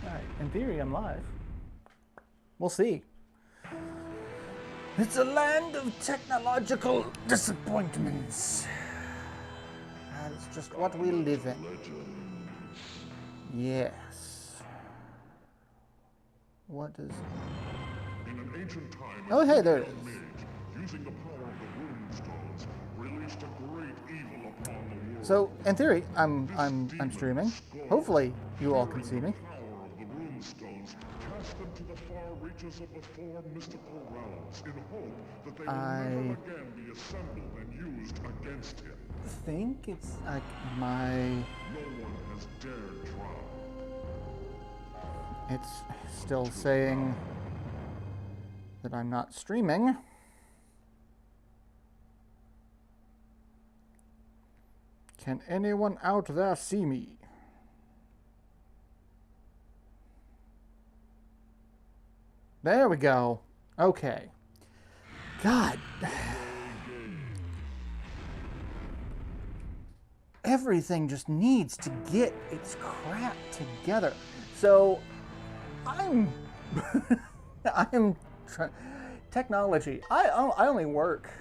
Alright, in theory I'm live. We'll see. It's a land of technological disappointments. That's just what we live in. Yes. What is... In an ancient time, oh, hey, there it is. using the power of the rune stones, released a great evil upon the world. So, in theory, I'm streaming. Hopefully, you all can see me. The power of the rune stones cast them to the far reaches of the four mystical realms in hope that they will never again be assembled and used against him. I think it's like my... No one has dared try. It's still saying that I'm not streaming. Can anyone out there see me? There we go. Okay. God. Everything just needs to get its crap together. So, I'm technology. I only work,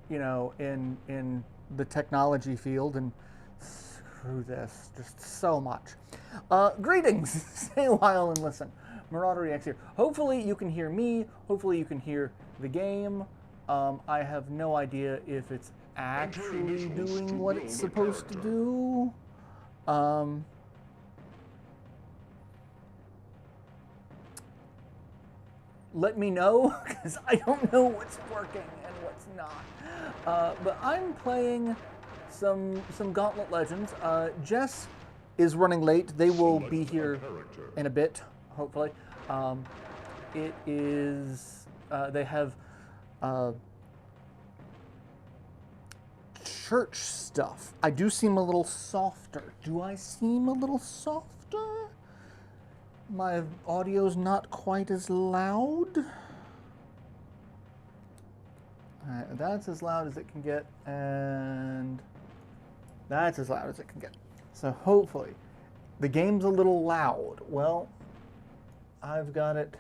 you know, in the technology field, and screw this, just so much. Greetings. Stay a while and listen. Marauder X here. Hopefully you can hear me. Hopefully you can hear the game. I have no idea if it's actually doing what it's supposed to do. Let me know, because I don't know what's working and what's not. But I'm playing some Gauntlet Legends. Jess is running late. They will be here in a bit, hopefully. It is, they have church stuff. I do seem a little softer. Do I seem a little softer? My audio's not quite as loud. Alright, that's as loud as it can get, and that's as loud as it can get. So hopefully, the game's a little loud. Well, I've got it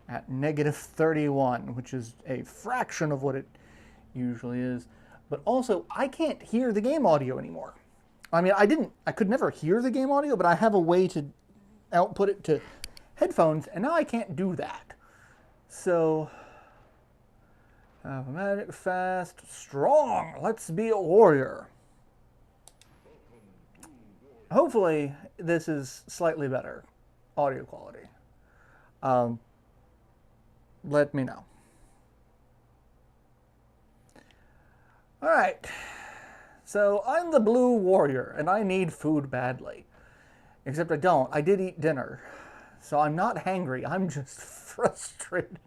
at -31, which is a fraction of what it usually is. But also, I can't hear the game audio anymore. I mean, I could never hear the game audio, but I have a way to output it to headphones, and now I can't do that. So, magic, fast, strong, let's be a warrior. Hopefully, this is slightly better audio quality. Let me know. All right. So, I'm the blue warrior, and I need food badly. Except I don't. I did eat dinner. So I'm not hangry. I'm just frustrated.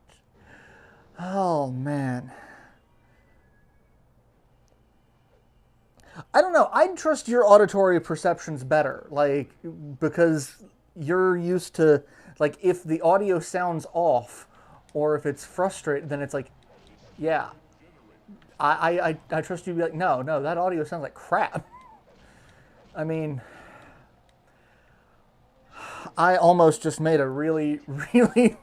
Oh, man. I don't know. I'd trust your auditory perceptions better. Like, because you're used to, like, if the audio sounds off, or if it's frustrated, then it's like, yeah. I trust you to be like, no, that audio sounds like crap. I mean, I almost just made a really, really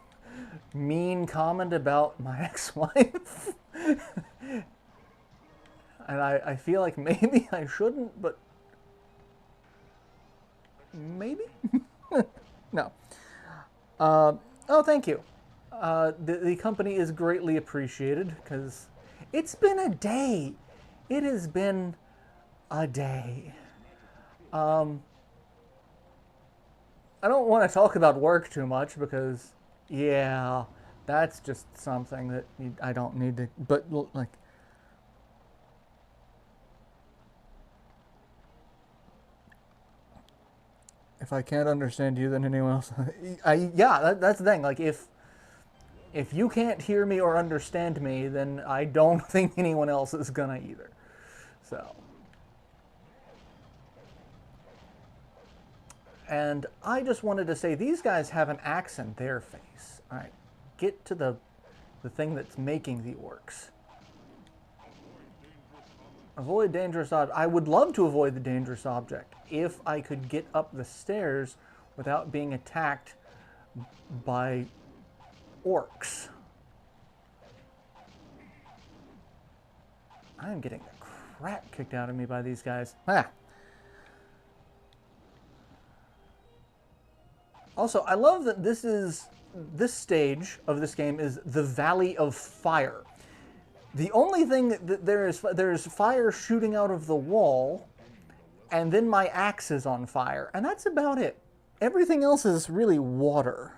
mean comment about my ex-wife. And I feel like maybe I shouldn't, but maybe? No. Oh, thank you. The company is greatly appreciated, because it's been a day. It has been a day. I don't want to talk about work too much because, yeah, that's just something that I don't need to, but like, if I can't understand you, then anyone else, yeah, that's the thing. Like, if you can't hear me or understand me, then I don't think anyone else is gonna either. So. And I just wanted to say, these guys have an axe in their face. All right, get to the thing that's making the orcs. Avoid dangerous object. I would love to avoid the dangerous object if I could get up the stairs without being attacked by orcs. I am getting the crap kicked out of me by these guys. Ah. Also, I love that this stage of this game is the Valley of Fire. The only thing that there's fire shooting out of the wall, and then my axe is on fire, and that's about it. Everything else is really water.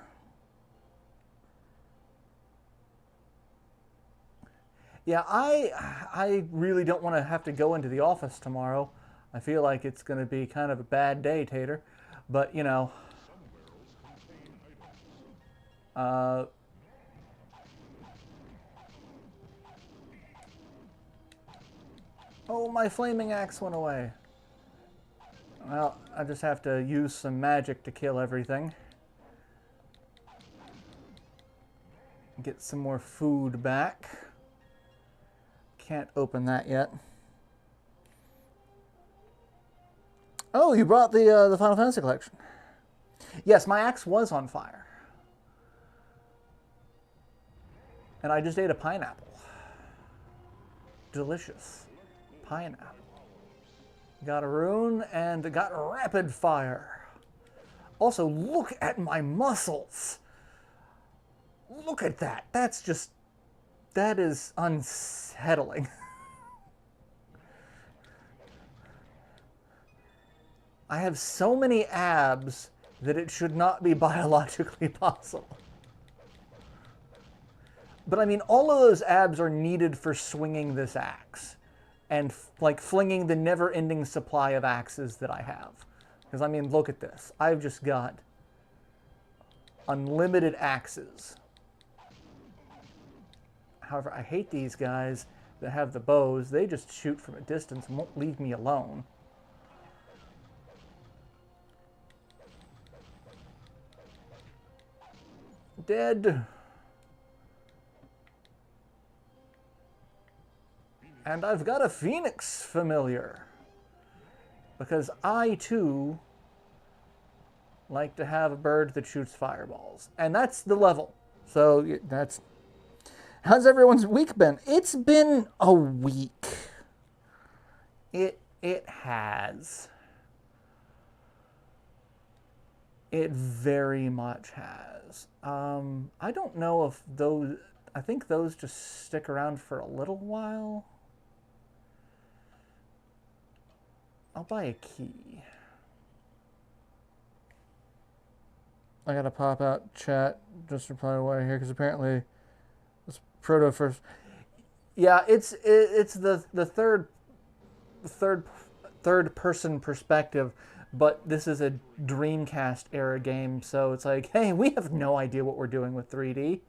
Yeah, I really don't want to have to go into the office tomorrow. I feel like it's going to be kind of a bad day, Tater. But, you know... Oh, my flaming axe went away. Well, I just have to use some magic to kill everything. Get some more food back. Can't open that yet. Oh, you brought the Final Fantasy collection. Yes, my axe was on fire. And I just ate a pineapple. Delicious. Pineapple. Got a rune and got rapid fire. Also, look at my muscles. Look at that. That is unsettling. I have so many abs that it should not be biologically possible. But I mean, all of those abs are needed for swinging this axe and like flinging the never-ending supply of axes that I have. Because I mean, look at this. I've just got unlimited axes. However, I hate these guys that have the bows. They just shoot from a distance and won't leave me alone. Dead. And I've got a Phoenix familiar. Because I, too, like to have a bird that shoots fireballs. And that's the level. So, that's... How's everyone's week been? It's been a week. It has. It very much has. I don't know if those... I think those just stick around for a little while. I'll buy a key. I gotta pop out chat, just reply away here, because apparently it's proto first. Yeah, it's the third person perspective, but this is a Dreamcast era game, so it's like, hey, we have no idea what we're doing with 3D.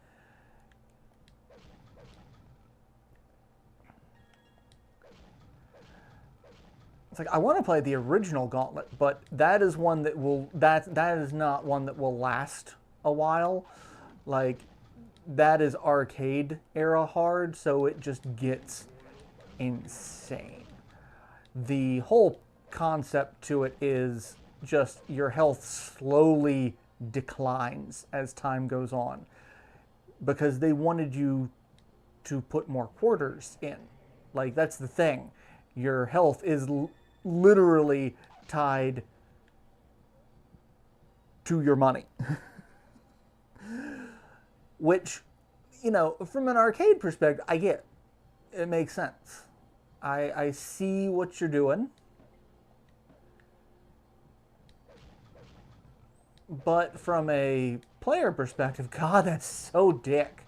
It's like, I want to play the original Gauntlet, but that is one that will, that is not one that will last a while. Like, that is arcade era hard, so it just gets insane. The whole concept to it is just your health slowly declines as time goes on, because they wanted you to put more quarters in. Like, that's the thing. Your health is literally tied to your money. Which, you know, from an arcade perspective, I get it. It makes sense. I see what you're doing. But from a player perspective, God, that's so dick.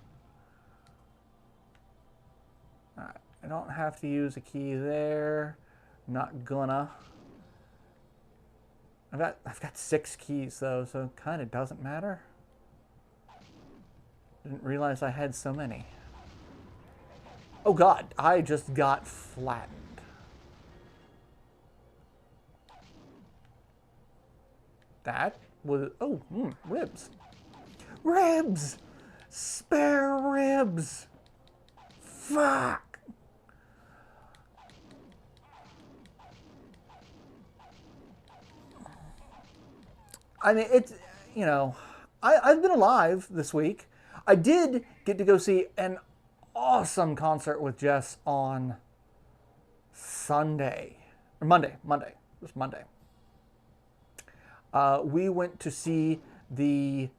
Alright, I don't have to use a key there. Not gonna. I've got 6 keys though, so it kind of doesn't matter. Didn't realize I had so many. Oh God, I just got flattened. That was, oh, ribs. Ribs! Spare ribs! Fuck! I mean, it's, you know, I've been alive this week. I did get to go see an awesome concert with Jess on Sunday. Or Monday. It was Monday. We went to see the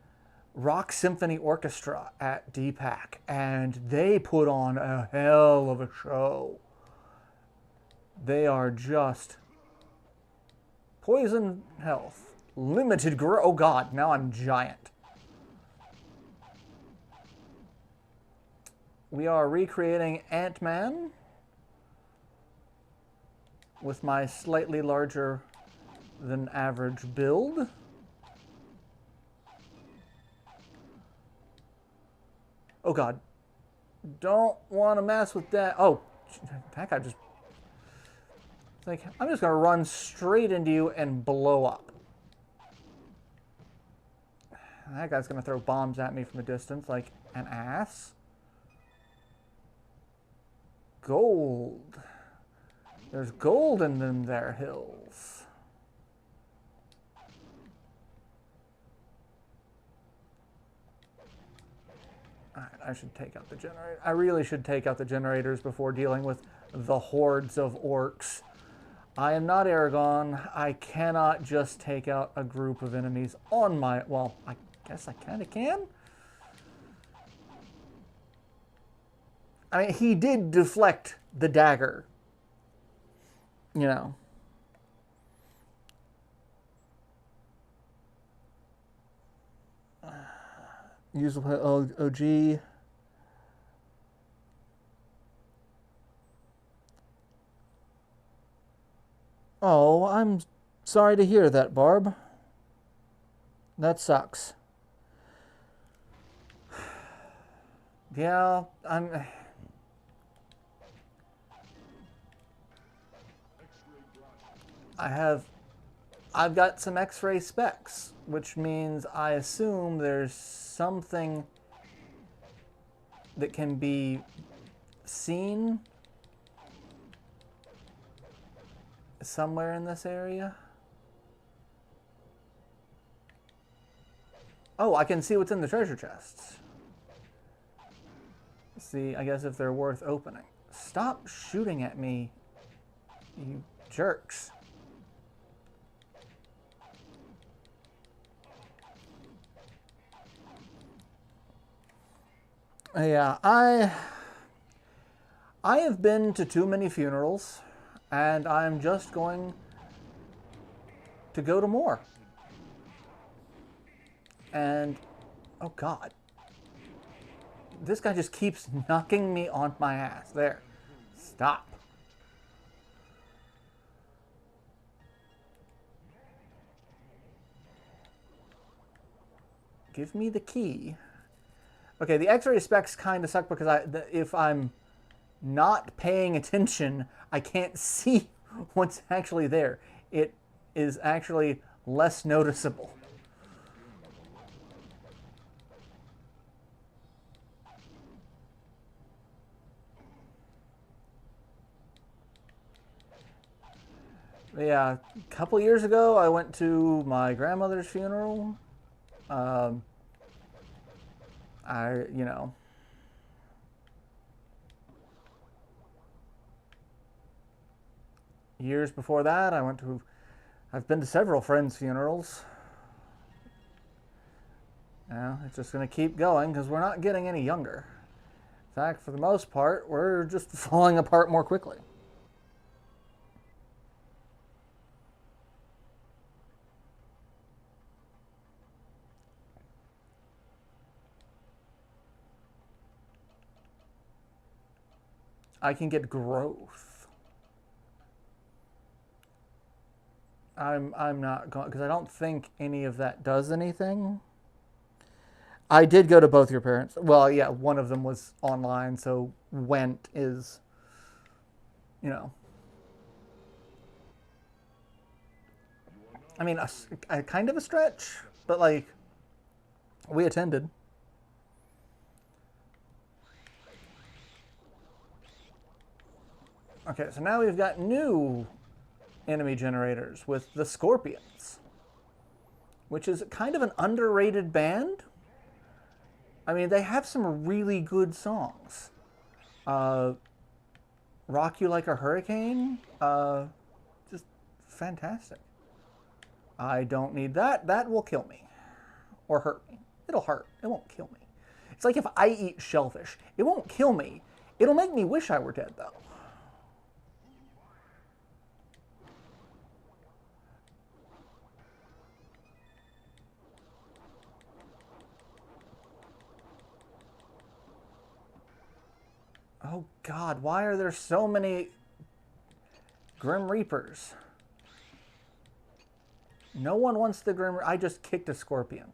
Rock Symphony Orchestra at DPAC, and they put on a hell of a show. They are just Poison Health, Limited Growth. Oh God, now I'm giant. We are recreating Ant-Man with my slightly larger than average build. Oh God, don't want to mess with that. Oh, that guy just, like, I'm just gonna run straight into you and blow up. That guy's gonna throw bombs at me from a distance like an ass. Gold. There's gold in them there hills. Alright, I should take out the generator. I really should take out the generators before dealing with the hordes of orcs. I am not Aragon. I cannot just take out a group of enemies on my... Well, I guess I kind of can. I mean, he did deflect the dagger. You know. Usable OG. Oh, I'm sorry to hear that, Barb. That sucks. Yeah, I've got some X-ray specs, which means I assume there's something that can be seen somewhere in this area. Oh, I can see what's in the treasure chests. See, I guess if they're worth opening. Stop shooting at me, you jerks. Yeah, I have been to too many funerals, and I'm just going to go to more. And, oh God. This guy just keeps knocking me on my ass. There. Stop. Give me the key. Okay, the X-ray specs kind of suck because if I'm not paying attention, I can't see what's actually there. It is actually less noticeable. Yeah, a couple years ago, I went to my grandmother's funeral. You know, years before that, I've been to several friends' funerals. Now, it's just going to keep going because we're not getting any younger. In fact, for the most part, we're just falling apart more quickly. I can get growth. I'm not going, because I don't think any of that does anything. I did go to both your parents. Well, yeah, one of them was online, so went is, you know. I mean, a kind of a stretch, but like, we attended. Okay, so now we've got new enemy generators with the scorpions. which is kind of an underrated band. I mean, they have some really good songs. Rock You Like a Hurricane, just fantastic. I don't need that. That will kill me. Or hurt me. It'll hurt. It won't kill me. It's like if I eat shellfish. It won't kill me. It'll make me wish I were dead, though. Oh God, why are there so many Grim Reapers? No one wants the Grim Reaper. I just kicked a scorpion.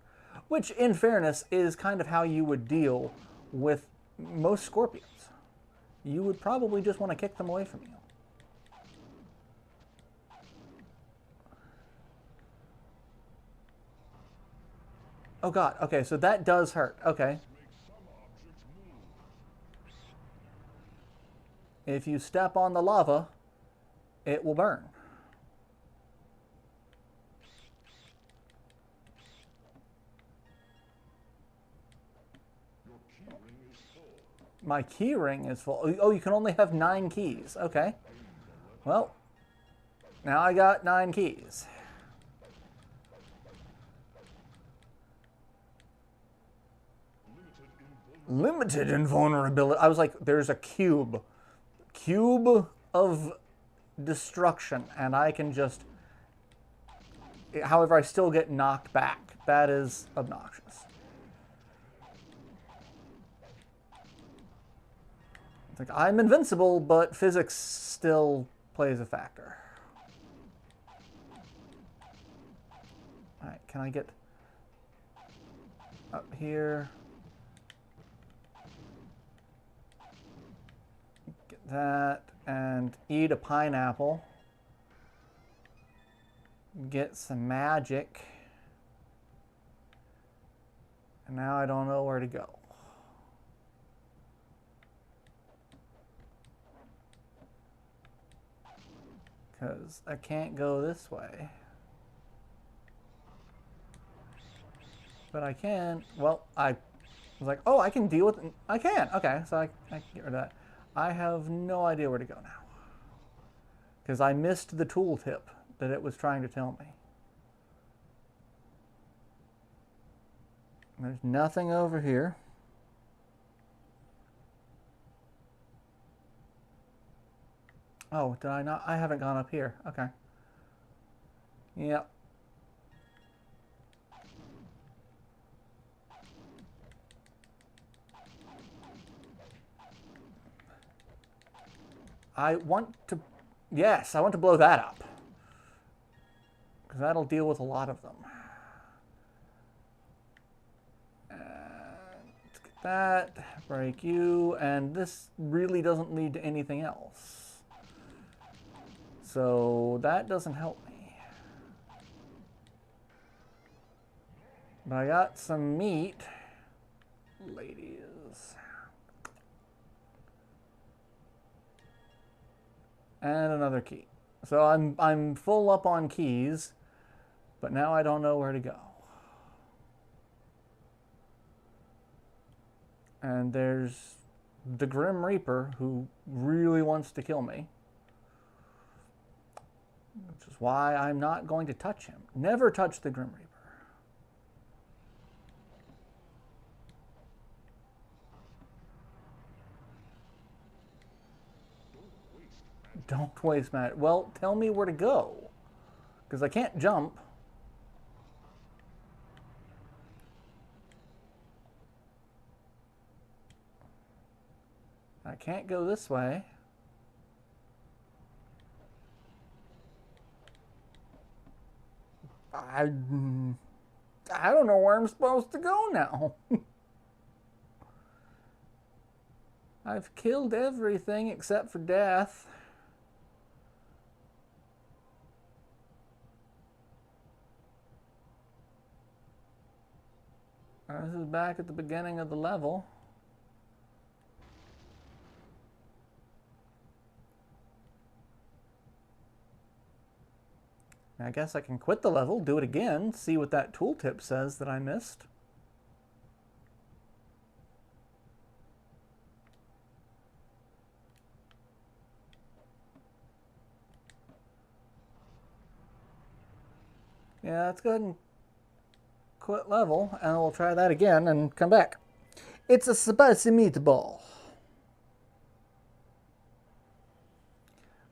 Which, in fairness, is kind of how you would deal with most scorpions. You would probably just want to kick them away from you. Oh God, okay, so that does hurt. Okay. If you step on the lava, it will burn. My key ring is full. Oh, you can only have 9 keys. Okay. Well, now I got 9 keys. Limited invulnerability. I was like, there's a cube. Cube of destruction. And I can just... However, I still get knocked back. That is obnoxious. It's like, I'm invincible, but physics still plays a factor. Alright, can I get up here? Get that, and eat a pineapple. Get some magic. And now I don't know where to go. Because I can't go this way. But I can, well, I was like, oh, I can deal with it. I can, okay, so I can get rid of that. I have no idea where to go now. Because I missed the tooltip that it was trying to tell me. There's nothing over here. Oh, did I not? I haven't gone up here. Okay. Yep. I want to... Yes, I want to blow that up. Because that'll deal with a lot of them. Let's get that. Break you. And this really doesn't lead to anything else. So that doesn't help me. But I got some meat. Ladies. And another key. So I'm full up on keys, but now I don't know where to go. And there's the Grim Reaper who really wants to kill me. Which is why I'm not going to touch him. Never touch the Grim Reaper. Don't waste magic. Well, tell me where to go. Because I can't jump. I can't go this way. I don't know where I'm supposed to go now. I've killed everything except for death. This is back at the beginning of the level. I guess I can quit the level, do it again, see what that tooltip says that I missed. Yeah, let's go ahead and quit level, and we'll try that again and come back. It's a spicy meatball.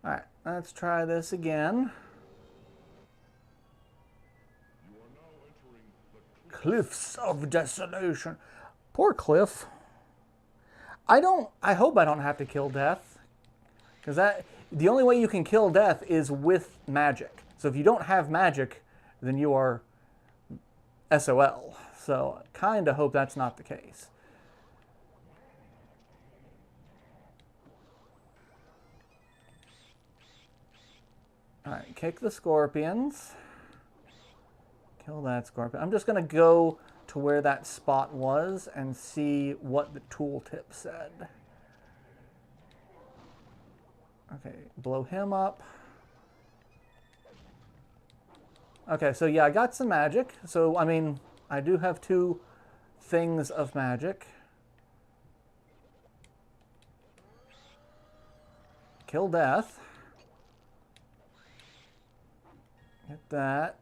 Alright, let's try this again. Cliffs of Desolation. Poor Cliff. I hope I don't have to kill Death. Because the only way you can kill Death is with magic. So if you don't have magic, then you are SOL. So I kind of hope that's not the case. Alright, kick the scorpions. Kill that scorpion. I'm just going to go to where that spot was and see what the tooltip said. Okay, blow him up. Okay, so yeah, I got some magic. So, I mean, I do have 2 things of magic. Kill Death. Get that.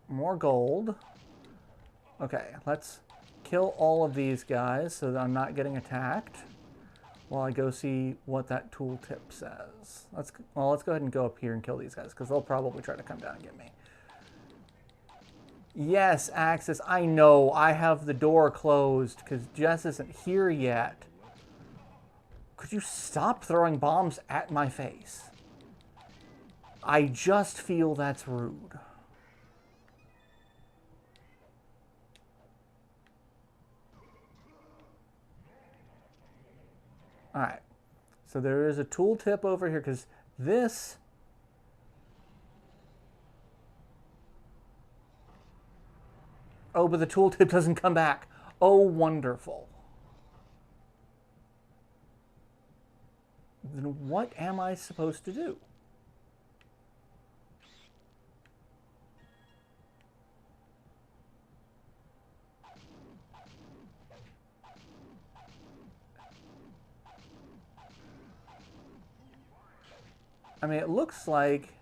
More gold. Okay, let's kill all of these guys so that I'm not getting attacked while I go see what that tooltip says. Let's go ahead and go up here and kill these guys because they'll probably try to come down and get me. Yes, Axis, I know. I have the door closed because Jess isn't here yet. Could you stop throwing bombs at my face? I just feel that's rude. Alright, so there is a tooltip over here, because this... Oh, but the tooltip doesn't come back. Oh, wonderful. Then what am I supposed to do? I mean, it looks like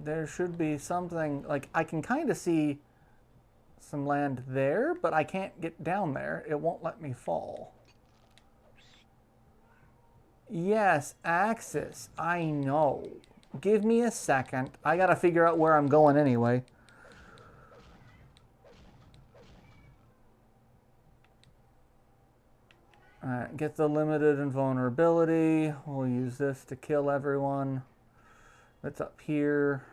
there should be something, like, I can kind of see some land there, but I can't get down there. It won't let me fall. Yes, Axis, I know. Give me a second. I gotta figure out where I'm going anyway. Alright, get the limited invulnerability. We'll use this to kill everyone that's up here.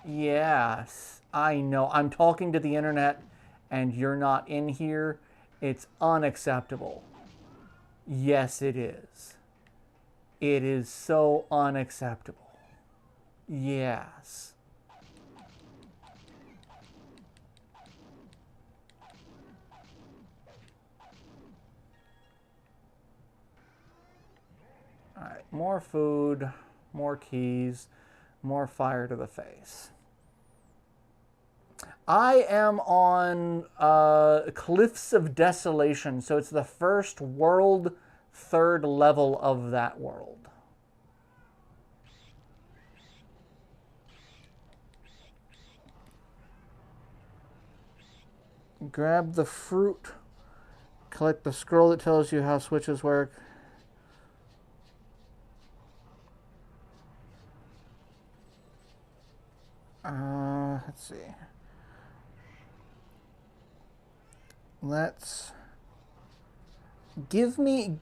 Yes, I know. I'm talking to the internet and you're not in here. It's unacceptable. Yes, it is. It is so unacceptable. Yes. All right, more food, more keys, more fire to the face. I am on Cliffs of Desolation, so it's the first world, 3rd level of that world. Grab the fruit. Collect the scroll that tells you how switches work. Let's see. Let's give me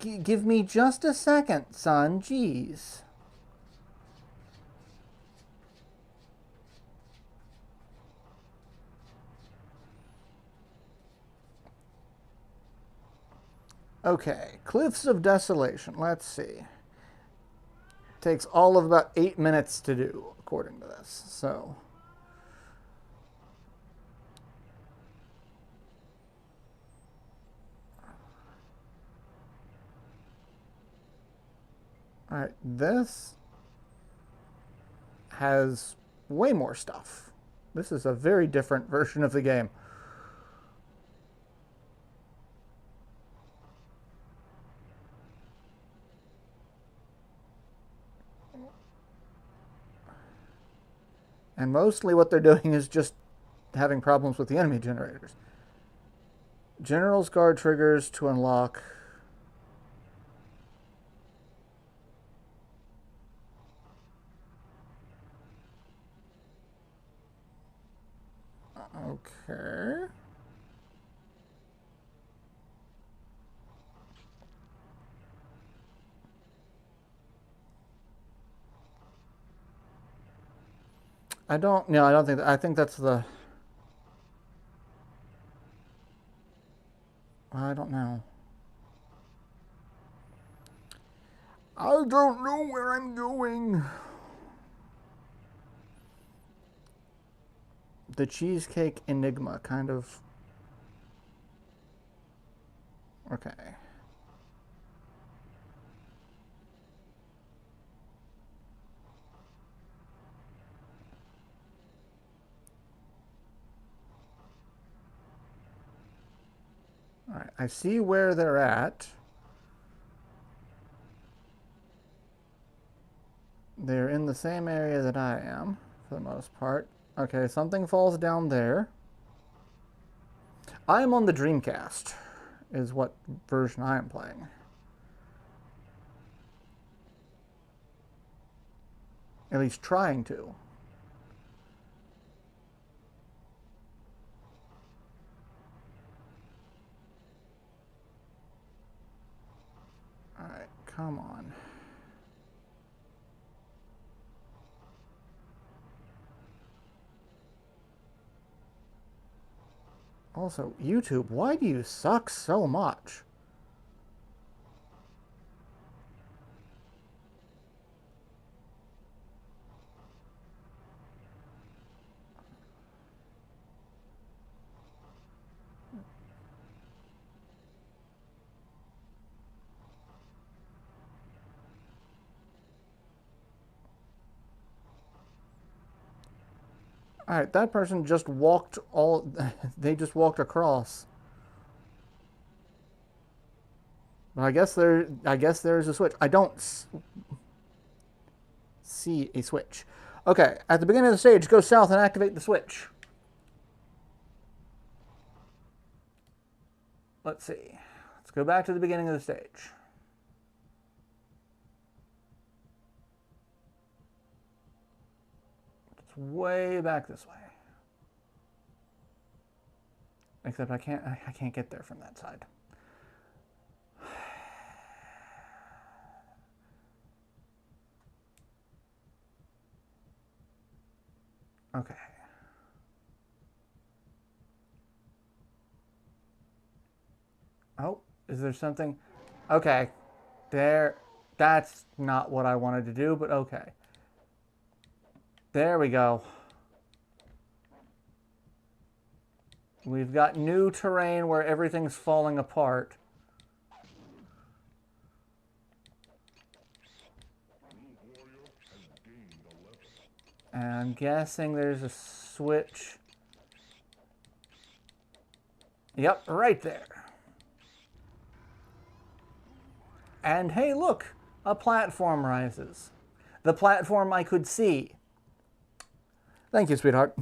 just a second, son. Jeez. Okay, Cliffs of Desolation. Let's see. Takes all of about 8 minutes to do, according to this. So Alright, this has way more stuff. This is a very different version of the game. And mostly what they're doing is just having problems with the enemy generators. General's Guard triggers to unlock. Okay. I don't think I think that's the. I don't know. I don't know where I'm going. The cheesecake enigma, kind of. Okay. All right, I see where they're at. They're in the same area that I am, for the most part. Okay, something falls down there. I am on the Dreamcast, is what version I am playing. At least trying to. Alright, come on. Also, YouTube, why do you suck so much? Alright, that person just walked all... they just walked across. But I guess there's a switch. I don't see a switch. Okay, at the beginning of the stage, go south and activate the switch. Let's see. Let's go back to the beginning of the stage. It's way back this way. Except I can't get there from that side. Okay. Oh, is there something? Okay. There. That's not what I wanted to do, but okay. There we go. We've got new terrain where everything's falling apart. And I'm guessing there's a switch. Yep, right there. And hey, look, a platform rises. The platform I could see. Thank you, sweetheart.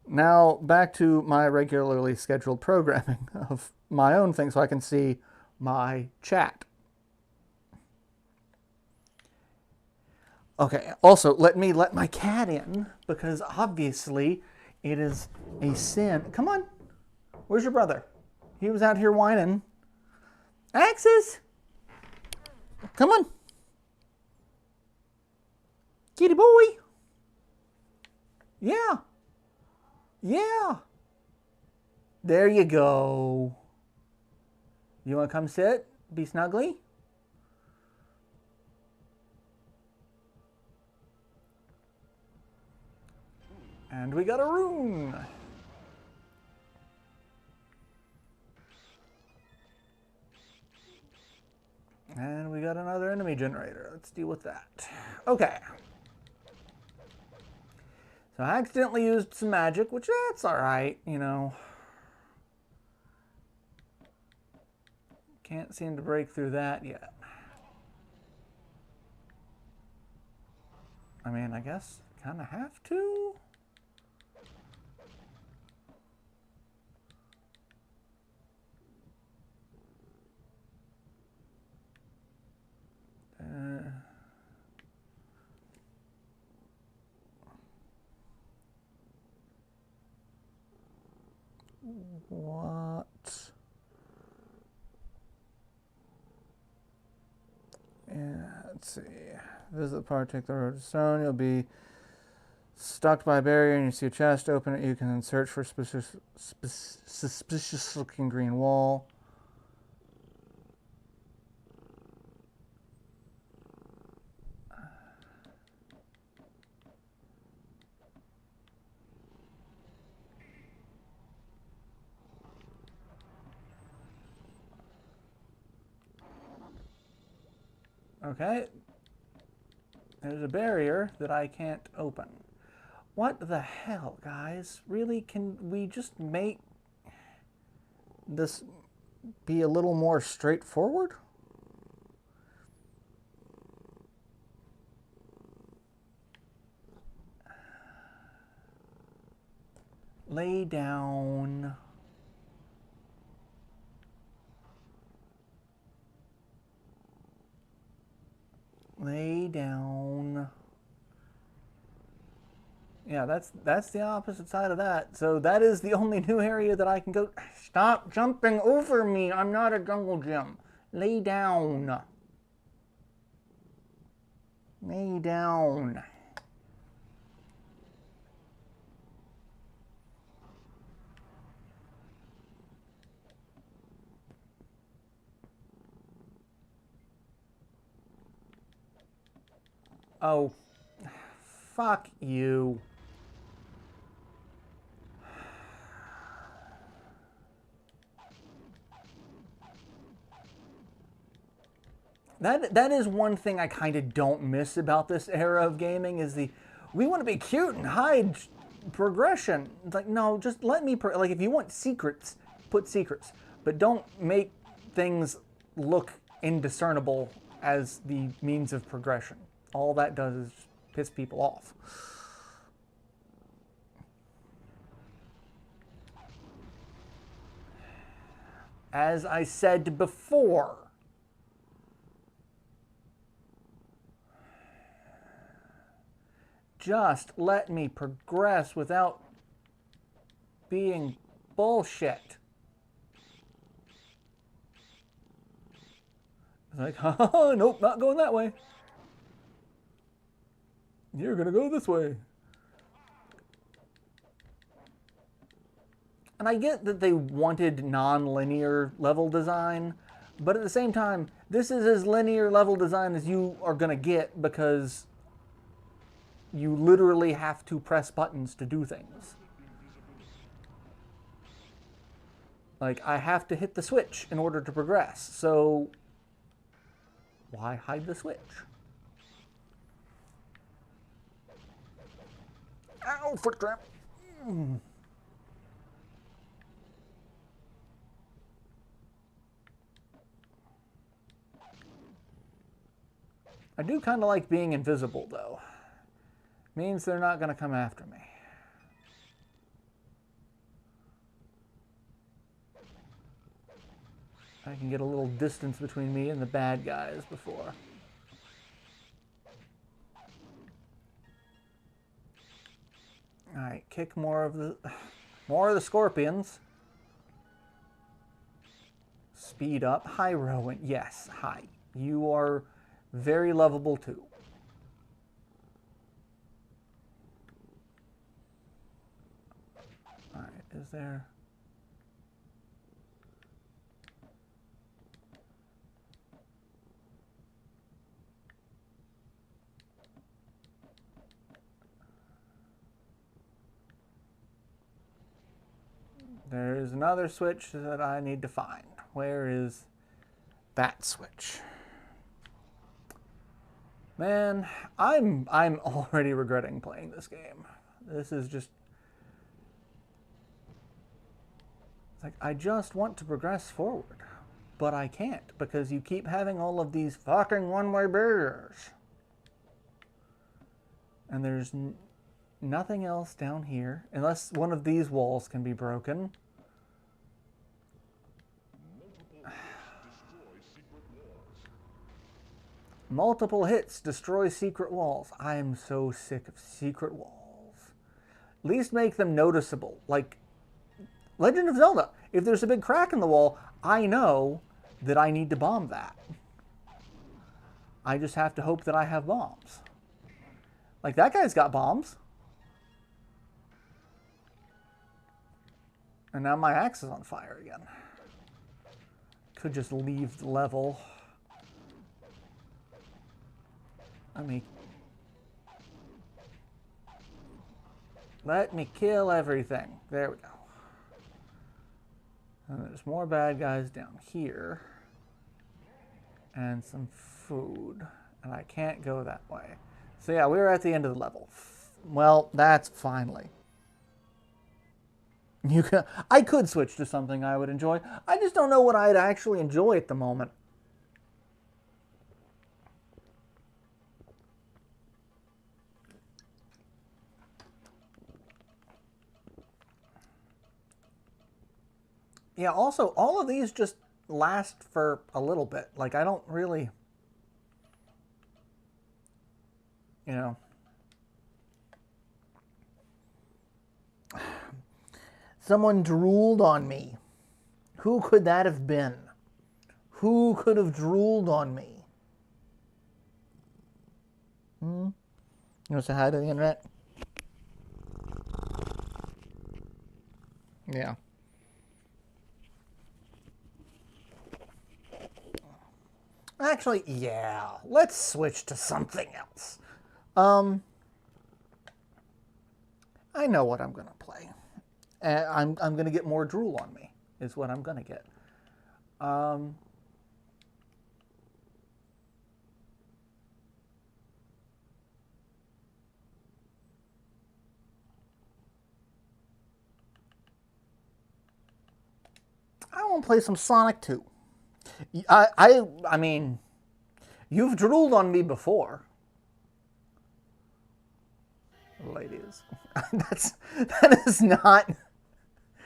Now, back to my regularly scheduled programming of my own thing so I can see my chat. Okay, also, let me let my cat in, because obviously it is a sin. Come on. Where's your brother? He was out here whining. Axis! Come on. Kitty boy. Yeah. Yeah. There you go. You want to come sit? Be snuggly? And we got a rune. And we got another enemy generator. Let's deal with that. Okay. So I accidentally used some magic, which that's alright, you know. Can't seem to break through that yet. I mean, I guess kind of have to. What? Yeah, let's see. Visit the part, take the road to stone. You'll be stuck by a barrier and you see a chest. Open it. You can then search for suspicious looking green wall. Okay. There's a barrier that I can't open. What the hell, guys? Really, can we just make this be a little more straightforward? Lay down. Lay down. Yeah, that's the opposite side of that. So that is the only new area that I can go. Stop jumping over me. I'm not a jungle gym. Lay down. Lay down. Oh, fuck you. That is one thing I kind of don't miss about this era of gaming is we want to be cute and hide progression. It's like, no, just let me, like if you want secrets, put secrets, but don't make things look indiscernible as the means of progression. All that does is piss people off. As I said before, just let me progress without being bullshit. It's like, oh, nope, not going that way. You're gonna go this way. And I get that they wanted non-linear level design, but at the same time, this is as linear level design as you are gonna get because you literally have to press buttons to do things. Like, I have to hit the switch in order to progress, so why hide the switch? Ow, foot cramp. I do kind of like being invisible, though. Means they're not going to come after me. I can get a little distance between me and the bad guys before. Alright, kick more of the scorpions. Speed up. Hi, Rowan. Yes, hi. You are very lovable too. Alright, is there... There's another switch that I need to find. Where is that switch? Man, I'm already regretting playing this game. This is just... It's like, I just want to progress forward. But I can't, because you keep having all of these fucking one-way barriers. And there's nothing else down here, unless one of these walls can be broken. Multiple hits destroy secret walls. I am so sick of secret walls. At least make them noticeable. Like Legend of Zelda. If there's a big crack in the wall, I know that I need to bomb that. I just have to hope that I have bombs. Like, that guy's got bombs. And now my axe is on fire again. Could just leave the level. Let me kill everything. There we go. And there's more bad guys down here. And some food. And I can't go that way. So yeah, we're at the end of the level. Well, that's finally. I could switch to something I would enjoy. I just don't know what I'd actually enjoy at the moment. Yeah, also, all of these just last for a little bit. Like, I don't really... You know... Someone drooled on me. Who could that have been? Who could have drooled on me? You want to say hi to the internet? Yeah. Actually, yeah. Let's switch to something else. I know what I'm going to play. I'm going to get more drool on me, is what I'm going to get. I want to play some Sonic 2. I mean, you've drooled on me before. Ladies. That is not...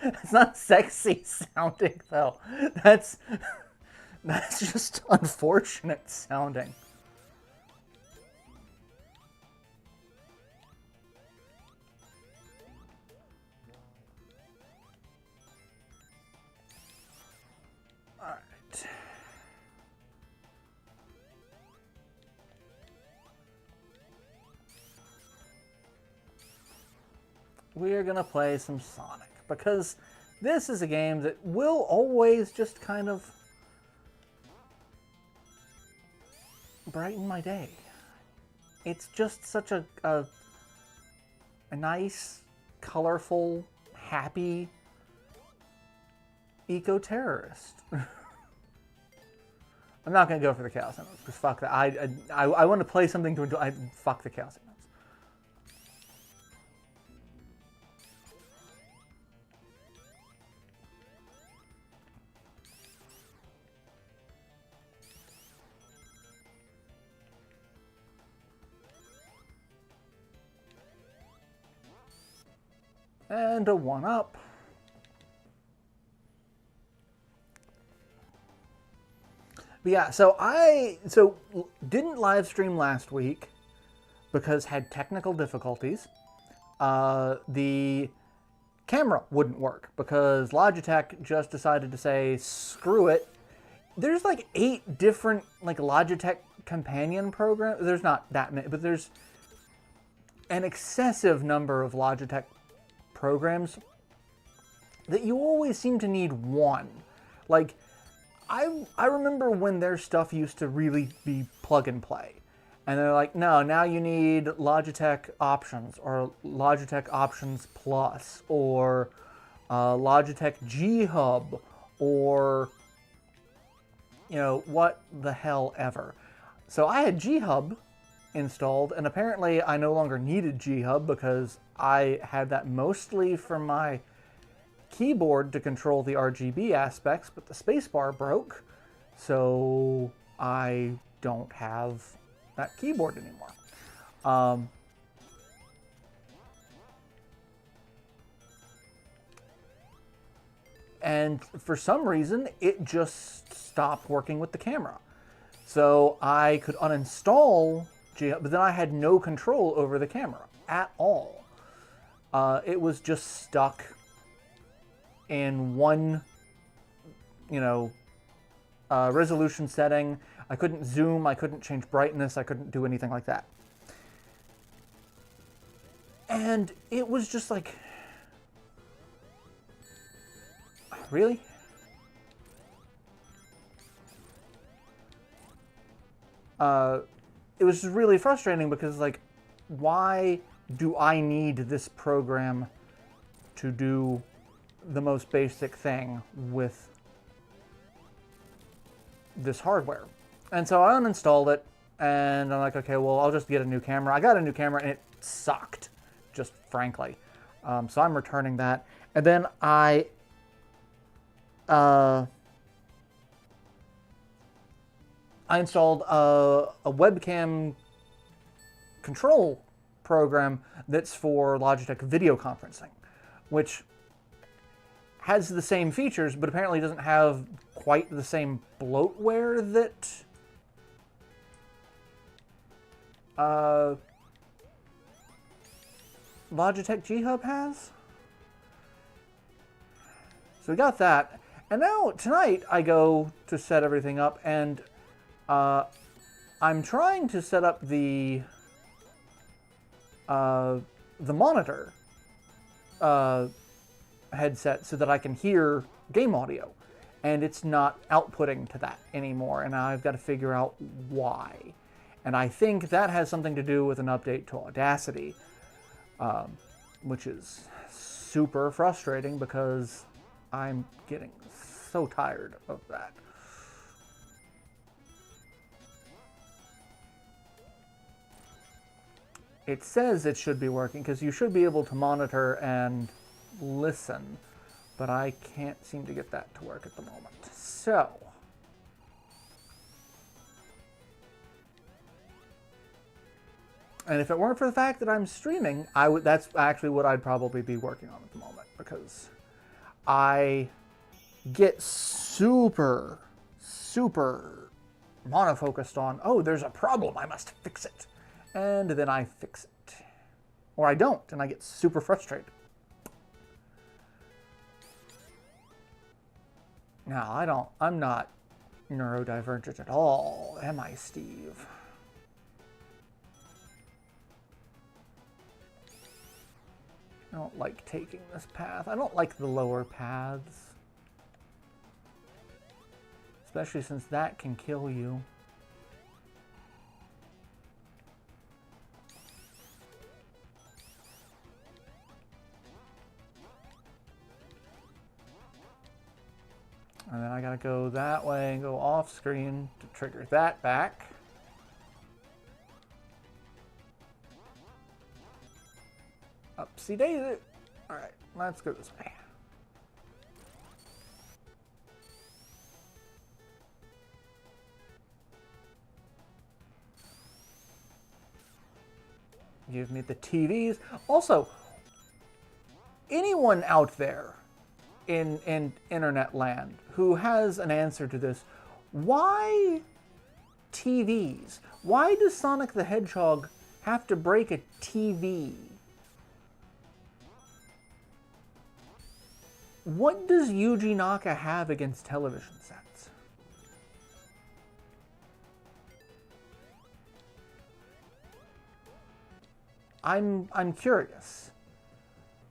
It's not sexy sounding, though. That's just unfortunate sounding. All right. We are going to play some Sonic, because this is a game that will always just kind of brighten my day. It's just such a nice, colorful, happy eco-terrorist. I'm not going to go for the Chaos Emeralds, because fuck that. I want to play something to enjoy. Fuck the Chaos Emeralds. And a 1-up. But yeah, so didn't live stream last week because had technical difficulties. The camera wouldn't work because Logitech just decided to say, screw it. There's like 8 different like Logitech companion programs. There's not that many, but there's an excessive number of Logitech programs that you always seem to need one. Like, I remember when their stuff used to really be plug and play. And they're like, no, now you need Logitech Options, or Logitech Options Plus, or Logitech G-Hub, or, you know, what the hell ever. So I had G-Hub installed, and apparently I no longer needed G-Hub because I had that mostly for my keyboard to control the RGB aspects, but the spacebar broke, so I don't have that keyboard anymore. And for some reason, it just stopped working with the camera. So I could uninstall G-Hub, but then I had no control over the camera at all. It was just stuck in one, resolution setting. I couldn't zoom, I couldn't change brightness, I couldn't do anything like that. And it was just like, really? It was just really frustrating because, like, why do I need this program to do the most basic thing with this hardware? And so I uninstalled it, and I'm like, okay, well, I'll just get a new camera. I got a new camera, and it sucked, just frankly. So I'm returning that. And then I installed a webcam control program that's for Logitech video conferencing, which has the same features, but apparently doesn't have quite the same bloatware that Logitech G-Hub has. So we got that. And now tonight I go to set everything up, and I'm trying to set up the monitor headset so that I can hear game audio, and it's not outputting to that anymore, and I've got to figure out why. And I think that has something to do with an update to Audacity, which is super frustrating because I'm getting so tired of that. It says it should be working because you should be able to monitor and listen, but I can't seem to get that to work at the moment. So and if it weren't for the fact that I'm streaming, that's actually what I'd probably be working on at the moment, because I get super monofocused on, oh, there's a problem, I must fix it. And then I fix it. Or I don't, and I get super frustrated. Now, I'm not neurodivergent at all, am I, Steve? I don't like taking this path. I don't like the lower paths. Especially since that can kill you. And then I gotta go that way and go off screen to trigger that back. Upsy daisy. Alright, let's go this way. Give me the TVs. Also, anyone out there in internet land who has an answer to this, why TVs? Why does Sonic the Hedgehog have to break a TV? What does Yuji Naka have against television sets? I'm curious.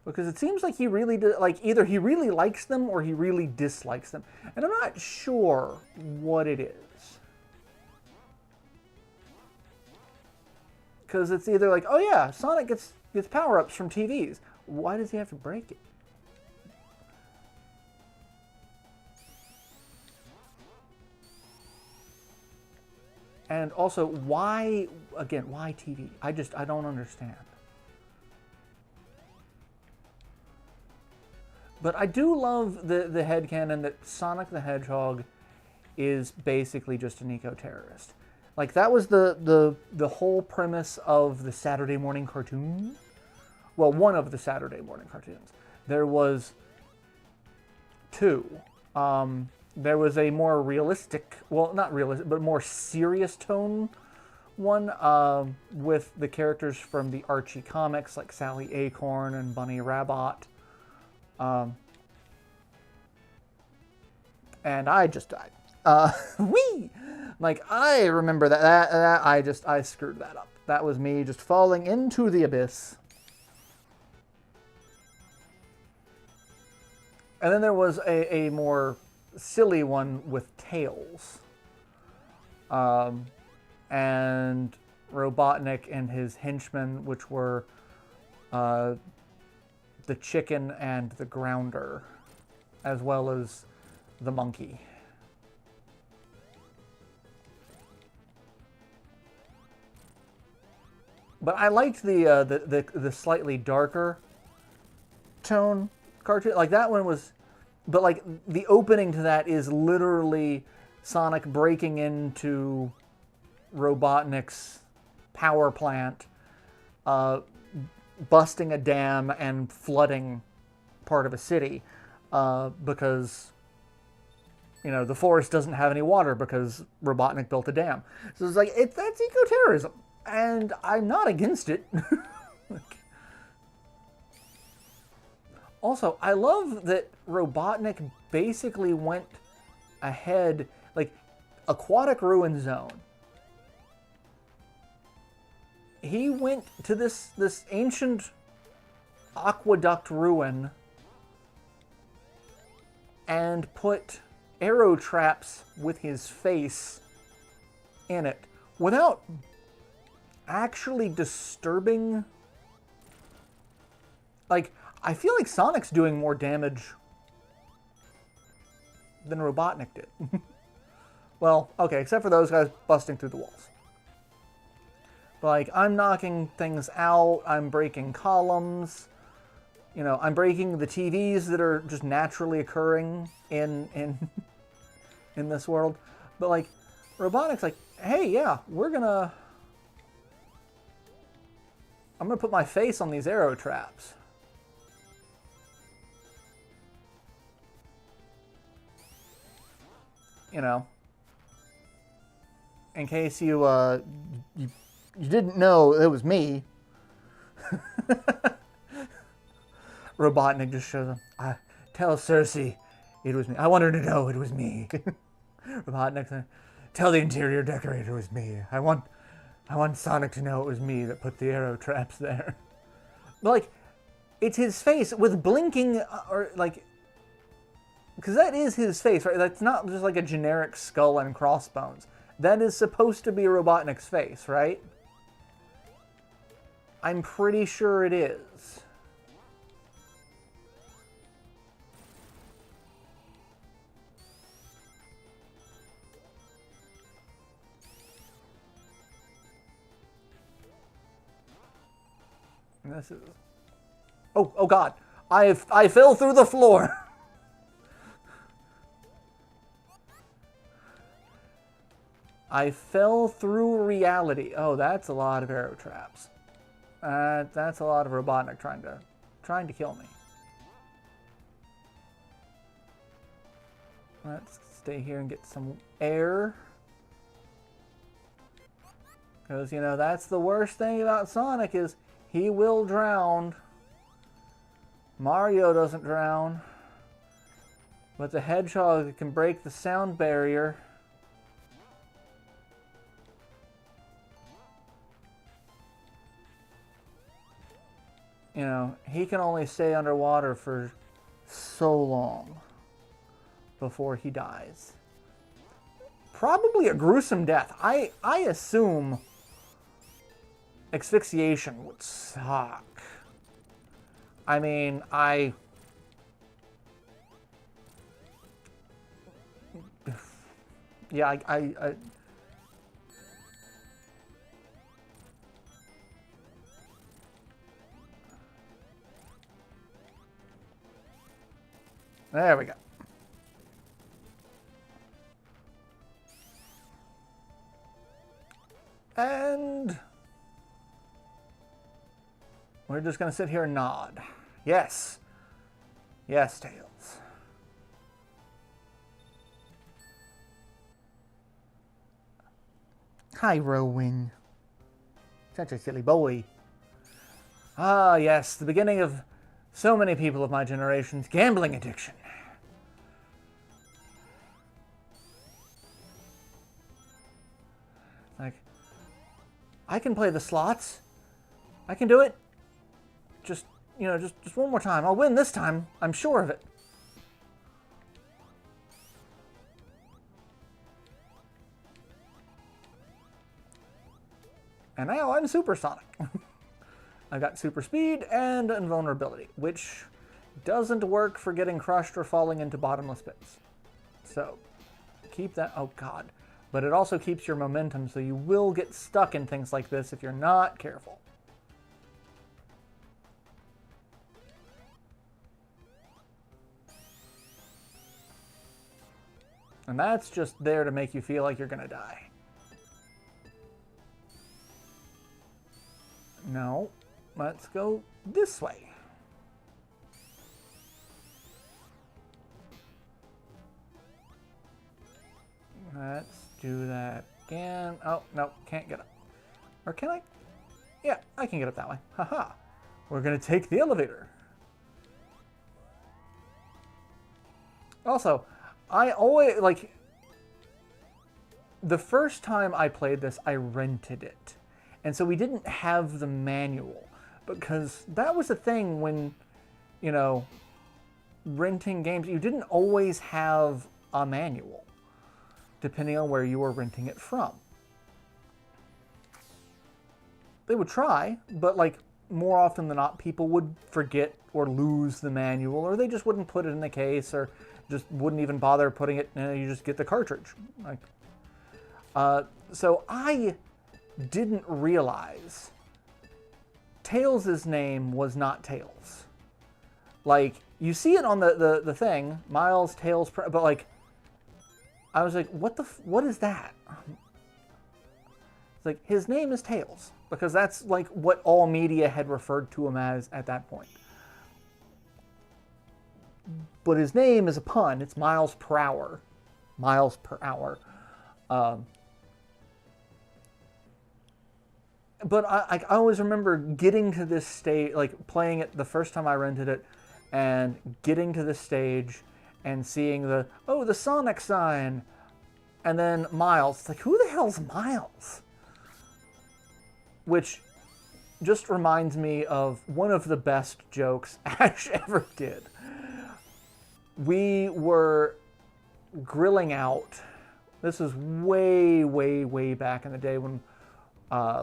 Because it seems like he really either he really likes them or he really dislikes them. And I'm not sure what it is. Because it's either like, oh yeah, Sonic gets power-ups from TVs. Why does he have to break it? And also, why, again, why TV? I don't understand. But I do love the headcanon that Sonic the Hedgehog is basically just an eco-terrorist. Like, that was the whole premise of the Saturday morning cartoon. Well, one of the Saturday morning cartoons. There was two. There was a more realistic, well, not realistic, but more serious tone one with the characters from the Archie comics, like Sally Acorn and Bunny Rabbit. And I just died. Whee! Like, I remember that I screwed that up. That was me just falling into the abyss. And then there was a more silly one with Tails. And Robotnik and his henchmen, which were the chicken and the grounder, as well as the monkey. But I liked the slightly darker tone cartoon. Like, that one was, but like the opening to that is literally Sonic breaking into Robotnik's power plant, busting a dam and flooding part of a city because, you know, the forest doesn't have any water because Robotnik built a dam. So it's like, that's eco-terrorism, and I'm not against it. Like, also, I love that Robotnik basically went ahead, like, Aquatic Ruin Zone. He went to this ancient aqueduct ruin and put arrow traps with his face in it without actually disturbing. Like, I feel like Sonic's doing more damage than Robotnik did. Well, okay, except for those guys busting through the walls. But, like, I'm knocking things out, I'm breaking columns, you know, I'm breaking the TVs that are just naturally occurring in this world. But, like, Robotnik's like, hey, yeah, I'm gonna put my face on these arrow traps. You know, in case you didn't know it was me. Robotnik just shows up. Tell Cersei it was me. I want her to know it was me. Robotnik, tell the interior decorator it was me. I want Sonic to know it was me that put the arrow traps there. But, like, it's his face with blinking, or like, because that is his face, right? That's not just like a generic skull and crossbones. That is supposed to be Robotnik's face, right? I'm pretty sure it is. And this is... Oh God. I fell through the floor. I fell through reality. Oh, that's a lot of arrow traps. That's a lot of Robotnik trying to kill me. Let's stay here and get some air. Because, you know, that's the worst thing about Sonic is he will drown. Mario doesn't drown. But the Hedgehog can break the sound barrier. You know, he can only stay underwater for so long before he dies. Probably a gruesome death. I assume asphyxiation would suck. I mean, yeah, There we go. And we're just going to sit here and nod. Yes. Yes, Tails. Hi, Rowing. Such a silly boy. Ah, yes, the beginning of so many people of my generation's gambling addiction. Like, I can play the slots. I can do it. Just, you know, just one more time. I'll win this time. I'm sure of it. And now I'm supersonic. I've got super speed and invulnerability, which doesn't work for getting crushed or falling into bottomless pits. So, keep that. Oh, God. But it also keeps your momentum, so you will get stuck in things like this if you're not careful. And that's just there to make you feel like you're going to die. No, let's go this way. Let's do that again. Oh, no, can't get up. Or can I? Yeah, I can get up that way. Haha. We're going to take the elevator. Also, I always, like, the first time I played this, I rented it. And so we didn't have the manual, because that was the thing when, you know, renting games, you didn't always have a manual, depending on where you were renting it from. They would try, but like more often than not, people would forget or lose the manual, or they just wouldn't put it in the case, or just wouldn't even bother putting it, you just get the cartridge. Like, so I didn't realize Tails' name was not Tails. Like, you see it on the thing, Miles, Tails, but like, I was like, what is that? It's like, his name is Tails, because that's like what all media had referred to him as at that point. But his name is a pun. It's miles per hour. Miles per hour. But I always remember getting to this stage, like playing it the first time I rented it, and getting to this stage and seeing the Sonic sign, and then Miles. It's like, who the hell's Miles? Which just reminds me of one of the best jokes Ash ever did. We were grilling out. This is way, way, way back in the day when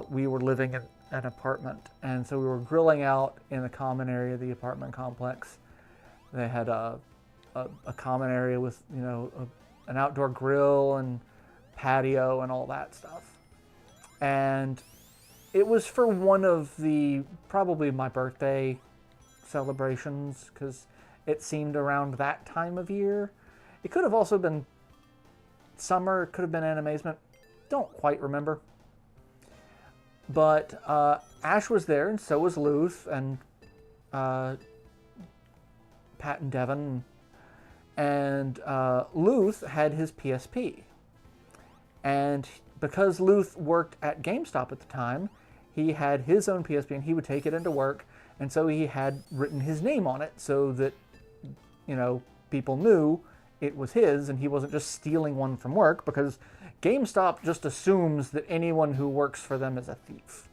we were living in an apartment, and so we were grilling out in the common area of the apartment complex. They had a common area with, you know, an outdoor grill and patio and all that stuff. And it was for one of the, probably my birthday celebrations, because it seemed around that time of year. It could have also been summer, it could have been Animazement. Don't quite remember. But Ash was there, and so was Luth, and Pat and Devin. And Luth had his PSP. And because Luth worked at GameStop at the time, he had his own PSP, and he would take it into work. And so he had written his name on it so that, you know, people knew it was his, and he wasn't just stealing one from work, because GameStop just assumes that anyone who works for them is a thief.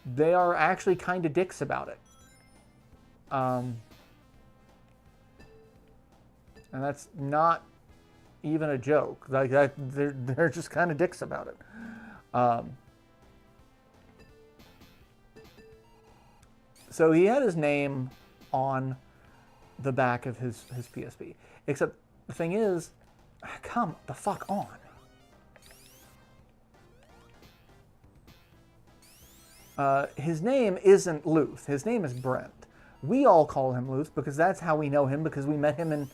They are actually kind of dicks about it. And that's not even a joke. Like, they're just kind of dicks about it. So he had his name on the back of his PSP. Except the thing is, come the fuck on. His name isn't Luth. His name is Brent. We all call him Luth because that's how we know him, because we met him in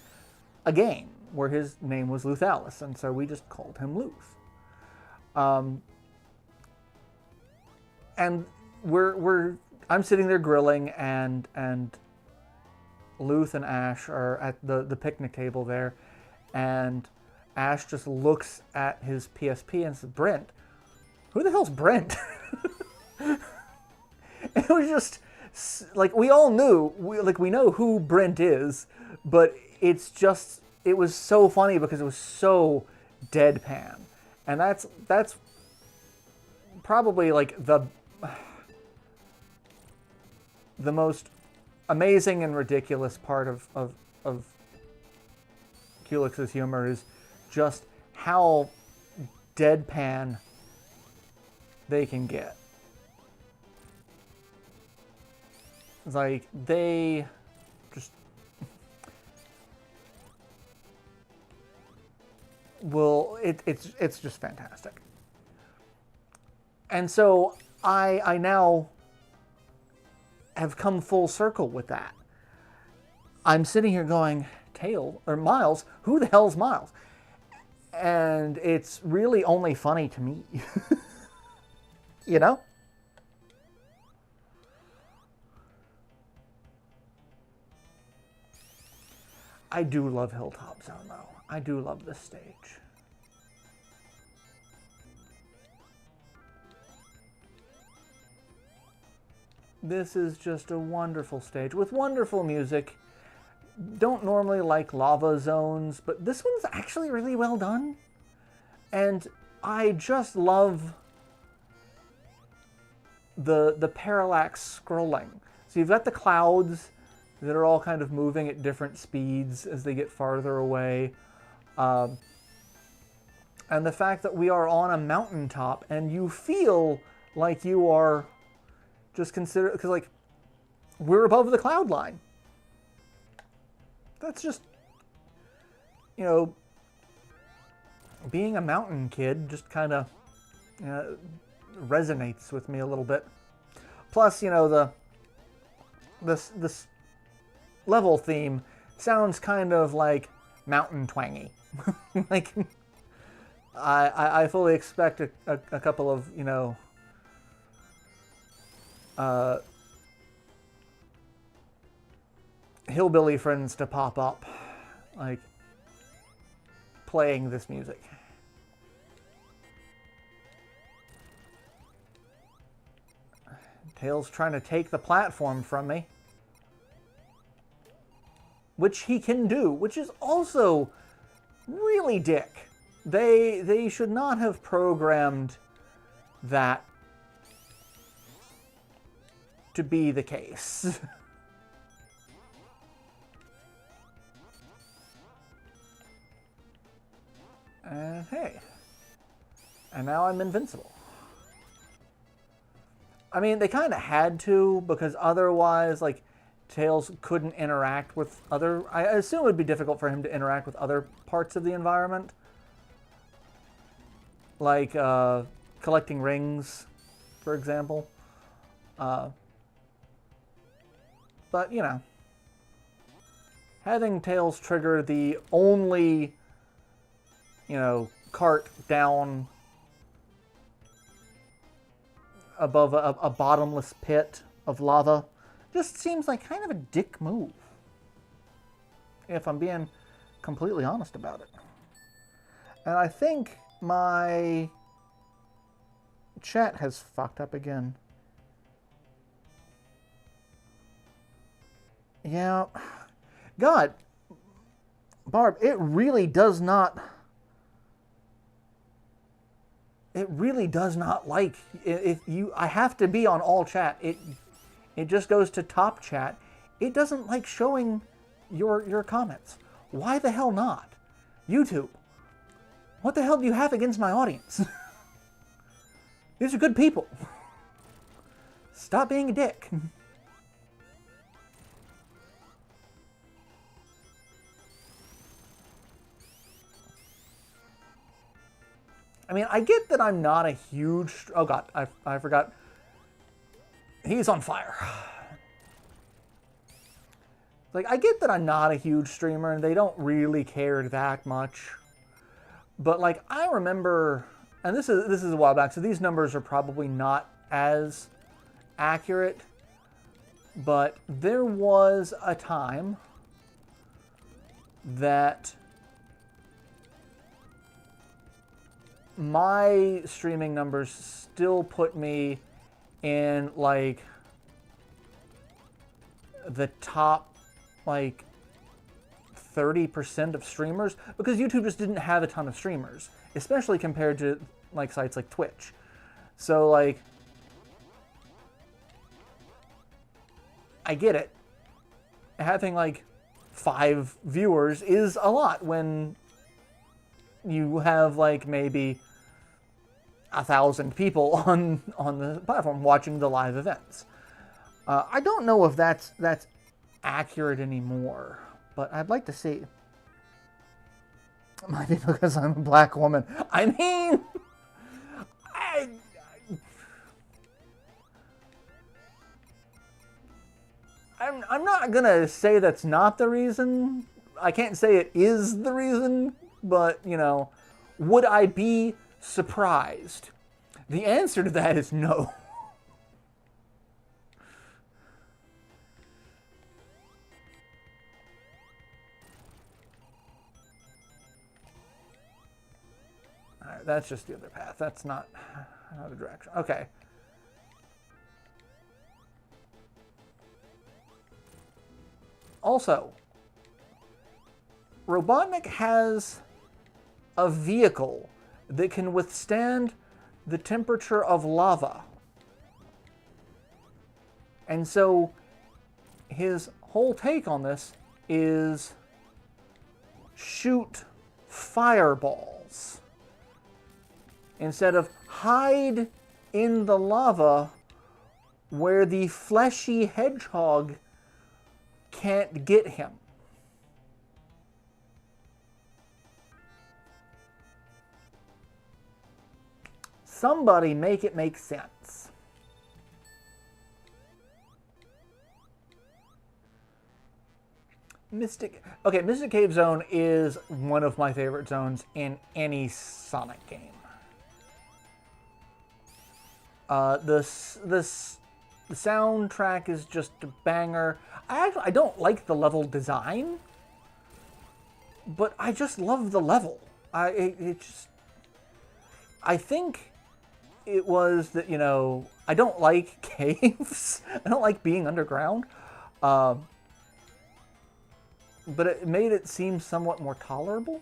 a game where his name was Luthalis, and so we just called him Luth. And I'm sitting there grilling, and Luth and Ash are at the picnic table there, and Ash just looks at his PSP and says, "Brent, who the hell's Brent?" It was just like, we all knew, we know who Brent is, but it was so funny because it was so deadpan, and that's probably like the most amazing and ridiculous part of Culicks's humor, is just how deadpan they can get. Like, they just will, it's just fantastic. And so I now have come full circle with that. I'm sitting here going, Miles, who the hell's Miles? And it's really only funny to me. You know? I do love Hilltop Zone, though. I do love this stage. This is just a wonderful stage with wonderful music. Don't normally like lava zones, but this one's actually really well done. And I just love the parallax scrolling. So you've got the clouds that are all kind of moving at different speeds as they get farther away. And the fact that we are on a mountaintop and you feel like you are just because like we're above the cloud line. That's just, you know, being a mountain kid just kind of resonates with me a little bit. Plus, you know, this level theme sounds kind of like mountain twangy. Like, I fully expect a couple of, you know, hillbilly friends to pop up, like, playing this music. Tails trying to take the platform from me, which he can do, which is also really dick. They should not have programmed that to be the case. And hey, and now I'm invincible. I mean, they kind of had to, because otherwise, like, Tails couldn't interact with other... I assume it would be difficult for him to interact with other parts of the environment. Like, collecting rings, for example. But, you know, having Tails trigger the only, you know, cart down above a bottomless pit of lava just seems like kind of a dick move, if I'm being completely honest about it. And I think my chat has fucked up again. Yeah. God, Barb, it really does not like, if you, I have to be on all chat. It just goes to top chat. It doesn't like showing your comments. Why the hell not? YouTube, what the hell do you have against my audience? These are good people. Stop being a dick. I mean, I get that I'm not a huge... Oh, God, I forgot. He's on fire. Like, I get that I'm not a huge streamer and they don't really care that much. But, like, I remember, and this is a while back, so these numbers are probably not as accurate. But there was a time that my streaming numbers still put me in, like, the top, like, 30% of streamers, because YouTube just didn't have a ton of streamers, especially compared to, like, sites like Twitch. So, like, I get it. Having, like, 5 viewers is a lot when you have, like, maybe 1,000 people on the platform watching the live events. I don't know if that's accurate anymore, but I'd like to see. It might be because I'm a black woman. I mean, I'm not gonna say that's not the reason. I can't say it is the reason, but, you know, would I be surprised? The answer to that is no. Alright, that's just the other path. That's not another direction. Okay. Also, Robotnik has a vehicle that can withstand the temperature of lava. And so his whole take on this is shoot fireballs instead of hide in the lava where the fleshy hedgehog can't get him. Somebody make it make sense. Mystic Cave Zone is one of my favorite zones in any Sonic game. The soundtrack is just a banger. I don't like the level design, but I just love the level. I think it was that, you know, I don't like caves. I don't like being underground. But it made it seem somewhat more tolerable.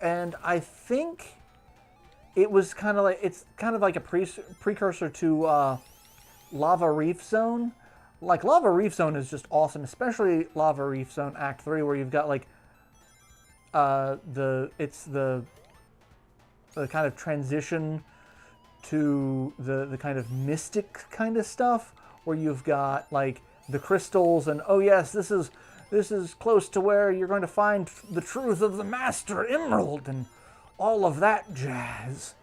And I think it was kind of like, it's kind of like a precursor to Lava Reef Zone. Like, Lava Reef Zone is just awesome, especially Lava Reef Zone Act 3, where you've got, like, the kind of transition to the kind of mystic kind of stuff, where you've got, like, the crystals and, oh yes, this is close to where you're going to find the truth of the Master Emerald and all of that jazz.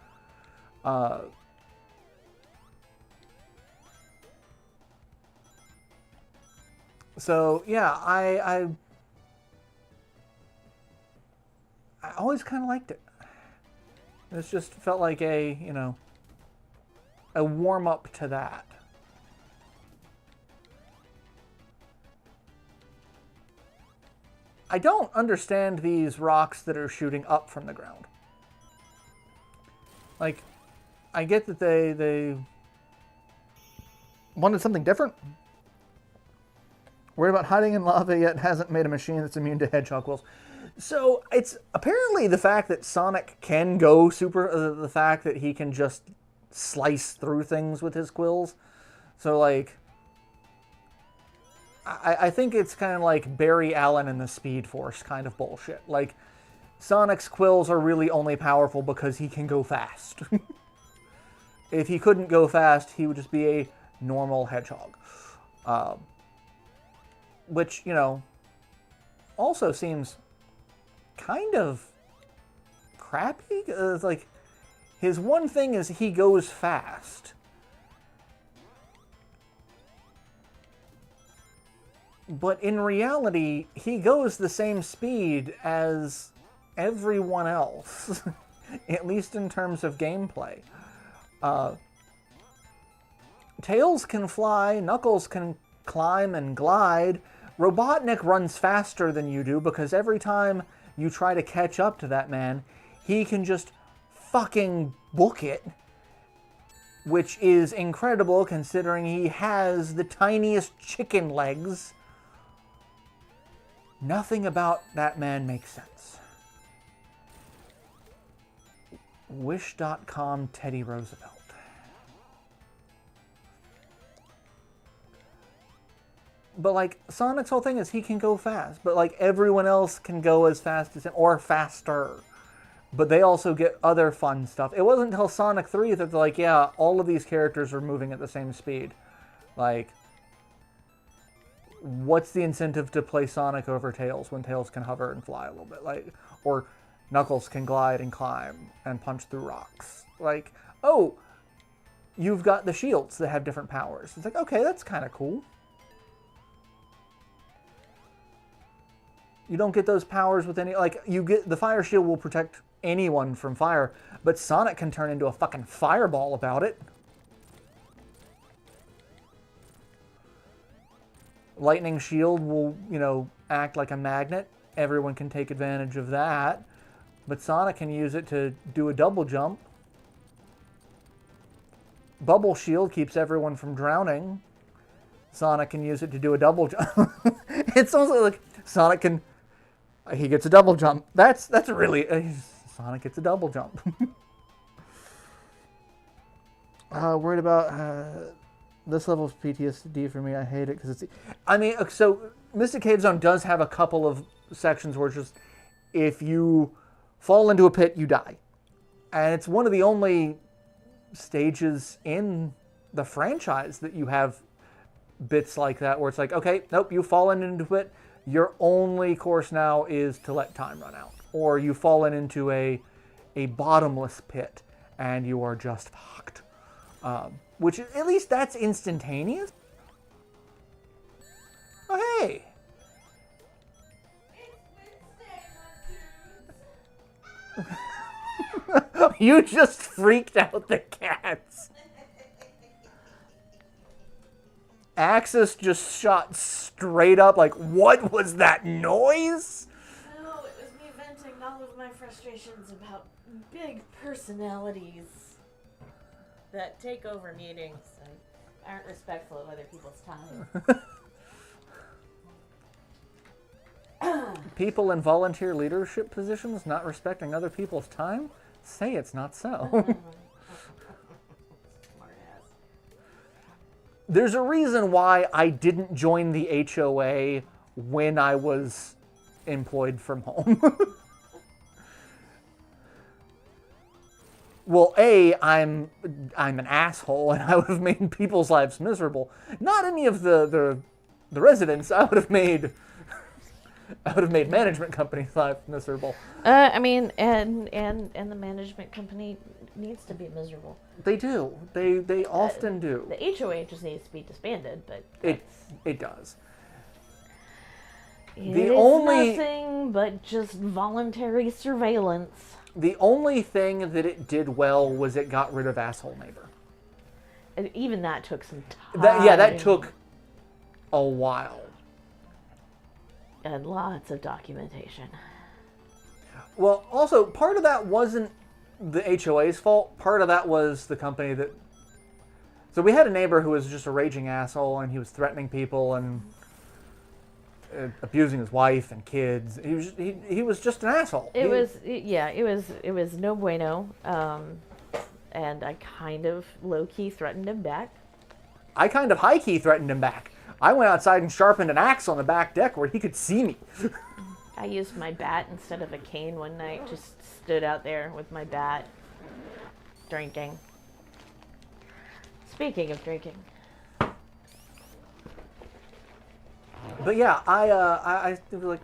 So yeah, I always kind of liked it. This just felt like a, you know, a warm-up to that. I don't understand these rocks that are shooting up from the ground. Like, I get that they wanted something different. Worried about hiding in lava, yet hasn't made a machine that's immune to hedgehog quills. So it's apparently the fact that Sonic can go super, the fact that he can just slice through things with his quills. So, like, I think it's kind of like Barry Allen and the Speed Force kind of bullshit. Like, Sonic's quills are really only powerful because he can go fast. If he couldn't go fast, he would just be a normal hedgehog. Which, you know, also seems kind of crappy. It's like, his one thing is he goes fast. But in reality, he goes the same speed as everyone else, at least in terms of gameplay. Tails can fly, Knuckles can climb and glide. Robotnik runs faster than you do because every time you try to catch up to that man, he can just fucking book it. Which is incredible considering he has the tiniest chicken legs. Nothing about that man makes sense. Wish.com Teddy Roosevelt. But, like, Sonic's whole thing is he can go fast. But, like, everyone else can go as fast as him, or faster. But they also get other fun stuff. It wasn't until Sonic 3 that they're like, yeah, all of these characters are moving at the same speed. Like, what's the incentive to play Sonic over Tails when Tails can hover and fly a little bit? Like, or Knuckles can glide and climb and punch through rocks. Like, oh, you've got the shields that have different powers. It's like, okay, that's kind of cool. You don't get those powers with any, like, you get, the fire shield will protect anyone from fire, but Sonic can turn into a fucking fireball about it. Lightning shield will, you know, act like a magnet. Everyone can take advantage of that. But Sonic can use it to do a double jump. Bubble shield keeps everyone from drowning. Sonic can use it to do a double jump. It's also like Sonic can, he gets a double jump. That's really, Sonic gets a double jump. Worried about this level of PTSD for me. I hate it because it's, I mean, so Mystic Cave Zone does have a couple of sections where it's just, if you fall into a pit, you die. And it's one of the only stages in the franchise that you have bits like that where it's like, okay, nope, you've fallen into it. Your only course now is to let time run out. Or you've fallen into a bottomless pit and you are just fucked. Which, at least that's instantaneous. Oh, hey. You just freaked out the cats. Axis just shot straight up like, what was that noise? No, it was me venting all of my frustrations about big personalities that take over meetings and aren't respectful of other people's time. People in volunteer leadership positions not respecting other people's time? Say it's not so. There's a reason why I didn't join the HOA when I was employed from home. Well, A, I'm an asshole and I would have made people's lives miserable. Not any of the residents. I would have made management companies' lives miserable. I mean, and the management company needs to be miserable. They do. They often do. The HOA just needs to be disbanded, but it does. It is nothing but just voluntary surveillance. The only thing that it did well was it got rid of Asshole Neighbor. And even that took some time. That took a while. And lots of documentation. Well, also, part of that wasn't the HOA's fault. Part of that was the company that... So we had a neighbor who was just a raging asshole, and he was threatening people and abusing his wife and kids. He was just an asshole. It was no bueno. And I kind of low-key threatened him back. I kind of high-key threatened him back. I went outside and sharpened an axe on the back deck where he could see me. I used my bat instead of a cane one night. Just stood out there with my bat, drinking. Speaking of drinking. But yeah, I was like,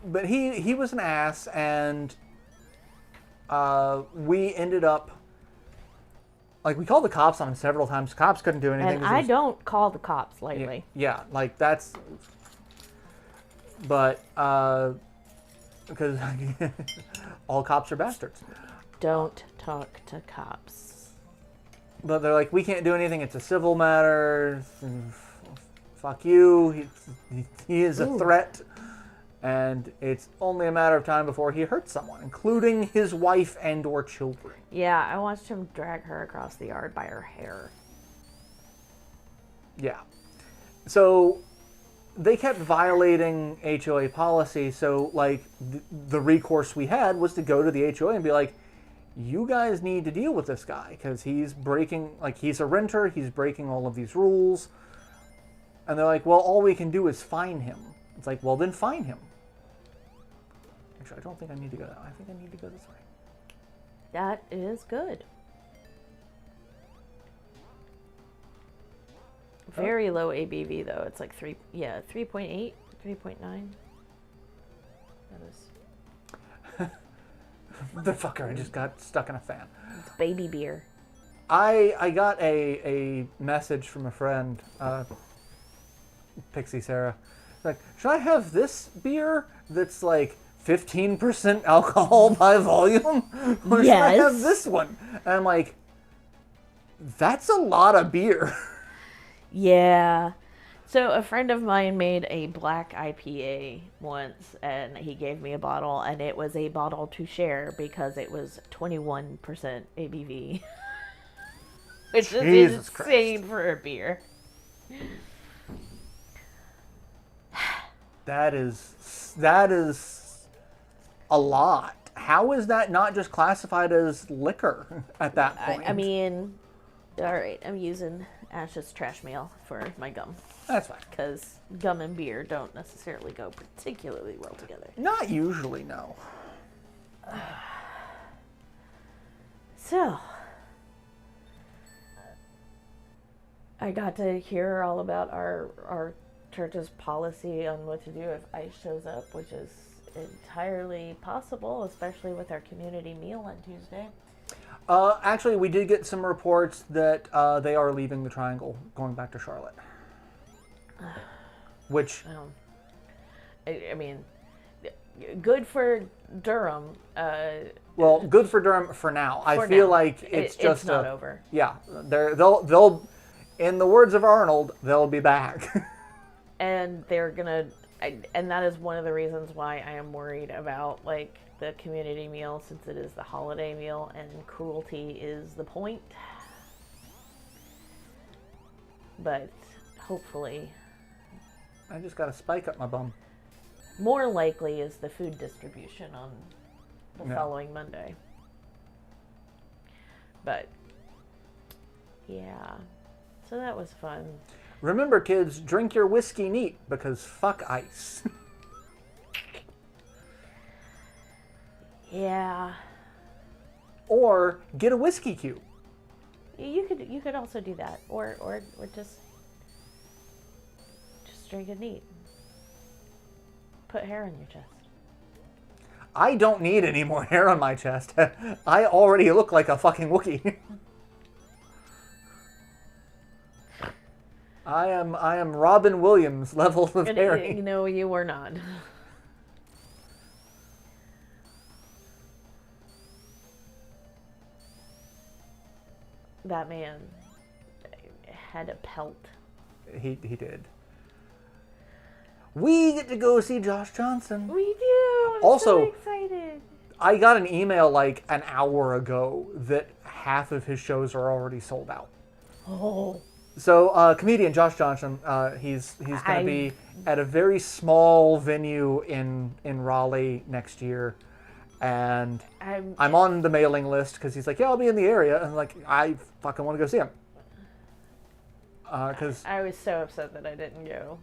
but he was an ass, and we ended up Like, we called the cops on him several times. Cops couldn't do anything. And I don't call the cops lightly. Yeah, like, that's... But, because all cops are bastards. Don't talk to cops. But they're like, we can't do anything. It's a civil matter. Fuck you. He is a threat. And it's only a matter of time before he hurts someone, including his wife and or children. Yeah, I watched him drag her across the yard by her hair. Yeah. So they kept violating HOA policy. So, like, the recourse we had was to go to the HOA and be like, you guys need to deal with this guy because he's breaking, like, he's a renter. He's breaking all of these rules. And they're like, well, all we can do is fine him. It's like, well, then fine him. Actually, I don't think I need to go that way. I think I need to go this way. That is good. Very low ABV though. It's like 3.8, 3.9. That is. The fucker, I just got stuck in a fan. It's baby beer. I got a message from a friend, Pixie Sarah. Like, should I have this beer that's like 15% alcohol by volume? Or should I have this one? And I'm like, that's a lot of beer. Yeah. So a friend of mine made a black IPA once, and he gave me a bottle, and it was a bottle to share because it was 21% ABV. Which is insane for a beer. That is a lot. How is that not just classified as liquor at that point? I mean, all right, I'm using Ash's trash mail for my gum. That's fine. Because gum and beer don't necessarily go particularly well together. Not usually, no. So, I got to hear all about our church's policy on what to do if ICE shows up, which is entirely possible, especially with our community meal on Tuesday. Actually, we did get some reports that they are leaving the Triangle, going back to Charlotte. Which... I mean, good for Durham. Well, good for Durham for now. I feel like it's just... It's not over. Yeah. They'll, in the words of Arnold, they'll be back. And they're gonna... and that is one of the reasons why I am worried about, like, the community meal, since it is the holiday meal and cruelty is the point. But hopefully... I just got a spike up my bum. More likely is the food distribution on the following Monday. But, yeah. So that was fun. Remember, kids, drink your whiskey neat, because fuck ice. Yeah. Or get a whiskey cube. You could also do that. Or just drink it neat. Put hair on your chest. I don't need any more hair on my chest. I already look like a fucking Wookiee. I am Robin Williams level of hair. You know, you were not. That man had a pelt. He did. We get to go see Josh Johnson. We do. I'm also, so excited. I got an email like an hour ago that half of his shows are already sold out. Oh. So, comedian Josh Johnson, he's going to be at a very small venue in Raleigh next year. And I'm on the mailing list because he's like, yeah, I'll be in the area. And I'm like, I fucking want to go see him. Cause I was so upset that I didn't go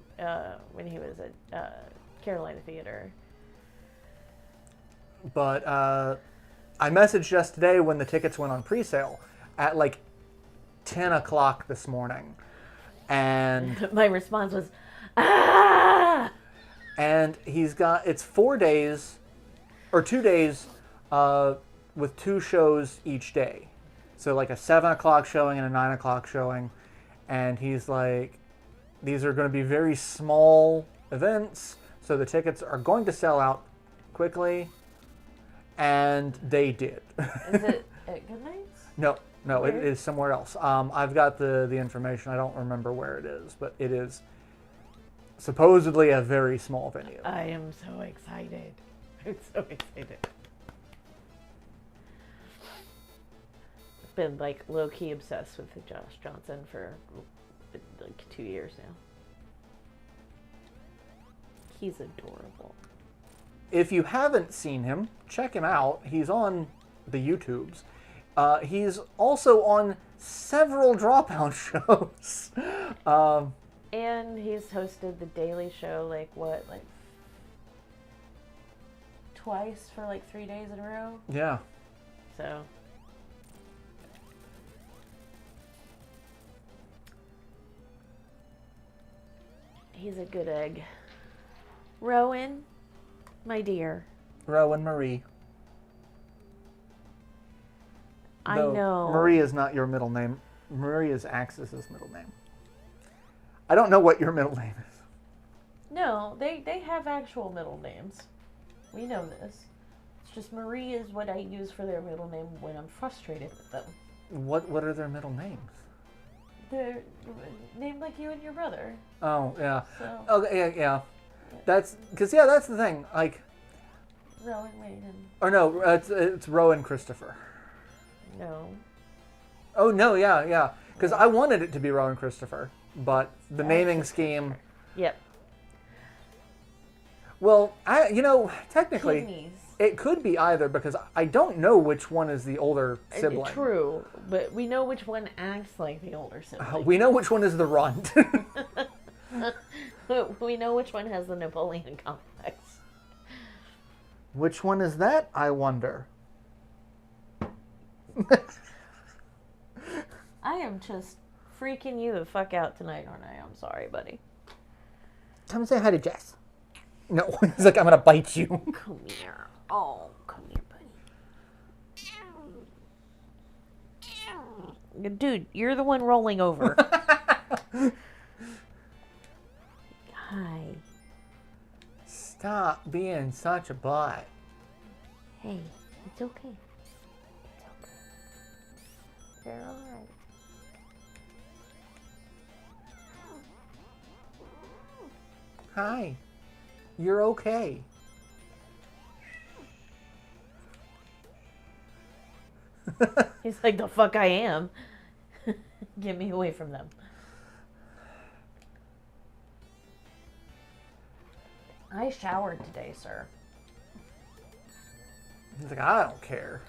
when he was at Carolina Theater. But I messaged just today when the tickets went on pre-sale at like 10 o'clock this morning. And my response was, ah! And it's 4 days, or 2 days, with 2 shows each day. So like a 7 o'clock showing and a 9 o'clock showing. And he's like, these are going to be very small events, so the tickets are going to sell out quickly. And they did. Is it at Goodnights? No, it Where? is somewhere else. I've got the information. I don't remember where it is, but it is supposedly a very small venue. I am so excited. I'm so excited. I've been like low-key obsessed with Josh Johnson for like 2 years now. He's adorable. If you haven't seen him, check him out. He's on the YouTubes. He's also on several Dropout shows. And he's hosted The Daily Show, like twice for like 3 days in a row. Yeah. So. He's a good egg. Rowan, my dear. Rowan Marie. I Though know. Marie is not your middle name. Marie is Axis's middle name. I don't know what your middle name is. No, they have actual middle names. We know this. It's just Marie is what I use for their middle name when I'm frustrated with them. What are their middle names? They're named like you and your brother. Oh, yeah. So. Okay, yeah. That's because that's the thing. Like, Rowan Wayne and or no, it's Rowan Christopher. no. Oh no, yeah. Because I wanted it to be Rowan Christopher, but the naming scheme. Yep. Well, technically, Kidneys. it could be either because I don't know which one is the older sibling. True, but we know which one acts like the older sibling. We know which one is the runt. We know which one has the Napoleon complex. Which one is that, I wonder? I am just freaking you the fuck out tonight, aren't I? I'm sorry, buddy. Come say hi to Jess. No, he's like, I'm gonna bite you. Come here. Oh, come here, buddy. Dude, you're the one rolling over. Hi. Stop being such a butt. Hey, it's okay. It's okay. You're alright. Hi. You're okay. He's like, the fuck I am. Get me away from them. I showered today, sir. He's like, I don't care.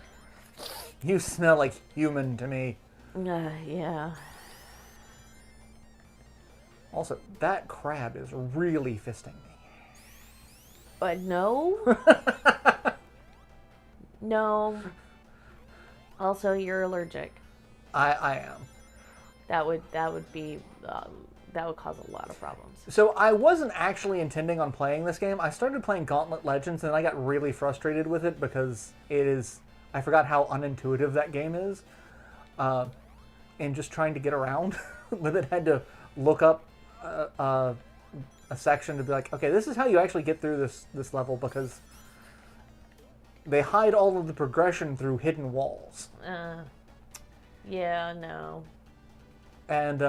You smell like human to me. Yeah. Also, that crab is really fisting me. But no. No. Also, you're allergic. I am. That would be that would cause a lot of problems. So I wasn't actually intending on playing this game. I started playing Gauntlet Legends and I got really frustrated with it because I forgot how unintuitive that game is. And just trying to get around with it, had to look up a section to be like, okay, this is how you actually get through this level, because they hide all of the progression through hidden walls. Yeah, no. And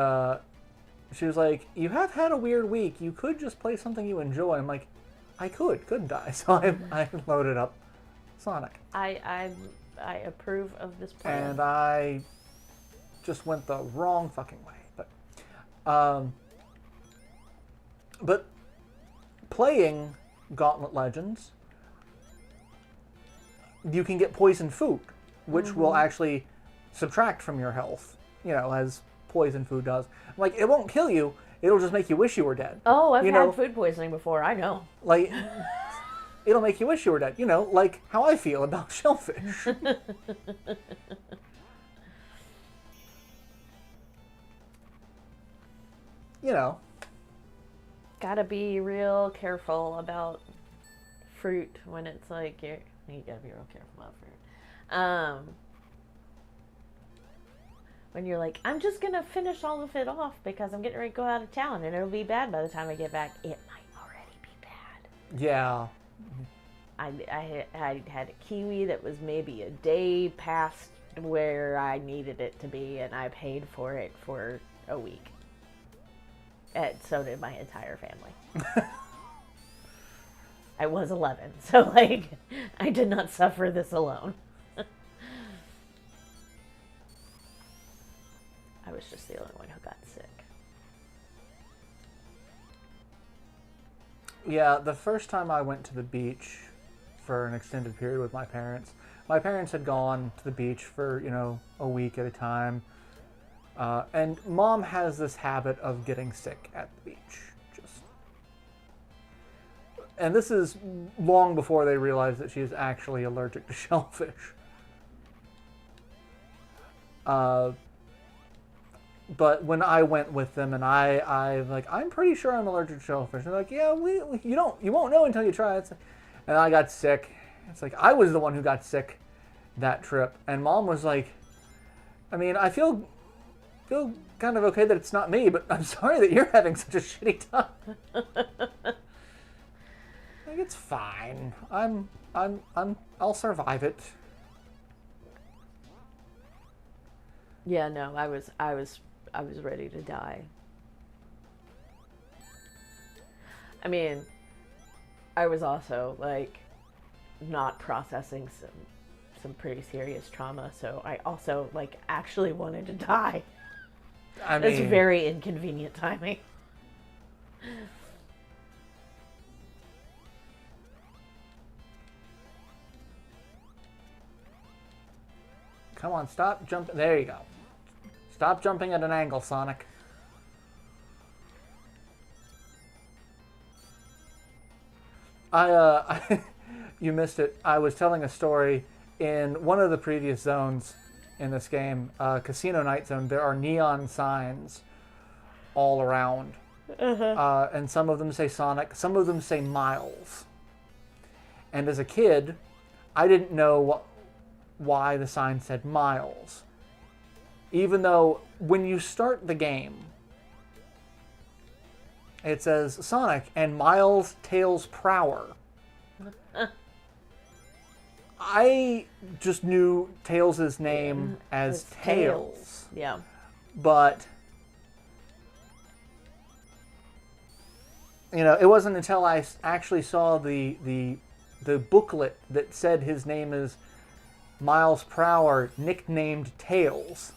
she was like, you have had a weird week. You could just play something you enjoy. I'm like, I couldn't I? So I loaded up Sonic. I approve of this plan. And I just went the wrong fucking way. But playing Gauntlet Legends, you can get poison food, which will actually subtract from your health, as poison food does. Like, it won't kill you, it'll just make you wish you were dead. Oh, I've had food poisoning before, I know. Like, it'll make you wish you were dead, like how I feel about shellfish. Gotta be real careful about fruit when it's like you gotta be real careful about fruit. When you're like, I'm just going to finish all of it off because I'm getting ready to go out of town and it'll be bad by the time I get back. It might already be bad. Yeah. I had a kiwi that was maybe a day past where I needed it to be, and I paid for it for a week. And so did my entire family. I was 11, so like, I did not suffer this alone. I was just the only one who got sick. Yeah, the first time I went to the beach for an extended period with my parents had gone to the beach for, a week at a time. And Mom has this habit of getting sick at the beach. And this is long before they realize that she is actually allergic to shellfish. But when I went with them and I'm pretty sure I'm allergic to shellfish. And they're like, yeah, you won't know until you try it. And I got sick. It's like, I was the one who got sick that trip. And Mom was like, I mean, I feel kind of okay that it's not me, but I'm sorry that you're having such a shitty time. Like, it's fine. I'll survive it. Yeah, no, I was ready to die. I mean, I was also like not processing some pretty serious trauma, so I also like actually wanted to die. I mean, it's very inconvenient timing. Come on, stop jumping. There you go. Stop jumping at an angle, Sonic. You missed it. I was telling a story in one of the previous zones in this game, Casino Night Zone. There are neon signs all around. And some of them say Sonic, some of them say Miles. And as a kid, I didn't know why the sign said Miles. Even though when you start the game, it says Sonic and Miles Tails Prower. I just knew Tails' name as Tails. Yeah. But, it wasn't until I actually saw the booklet that said his name is Miles Prower, nicknamed Tails.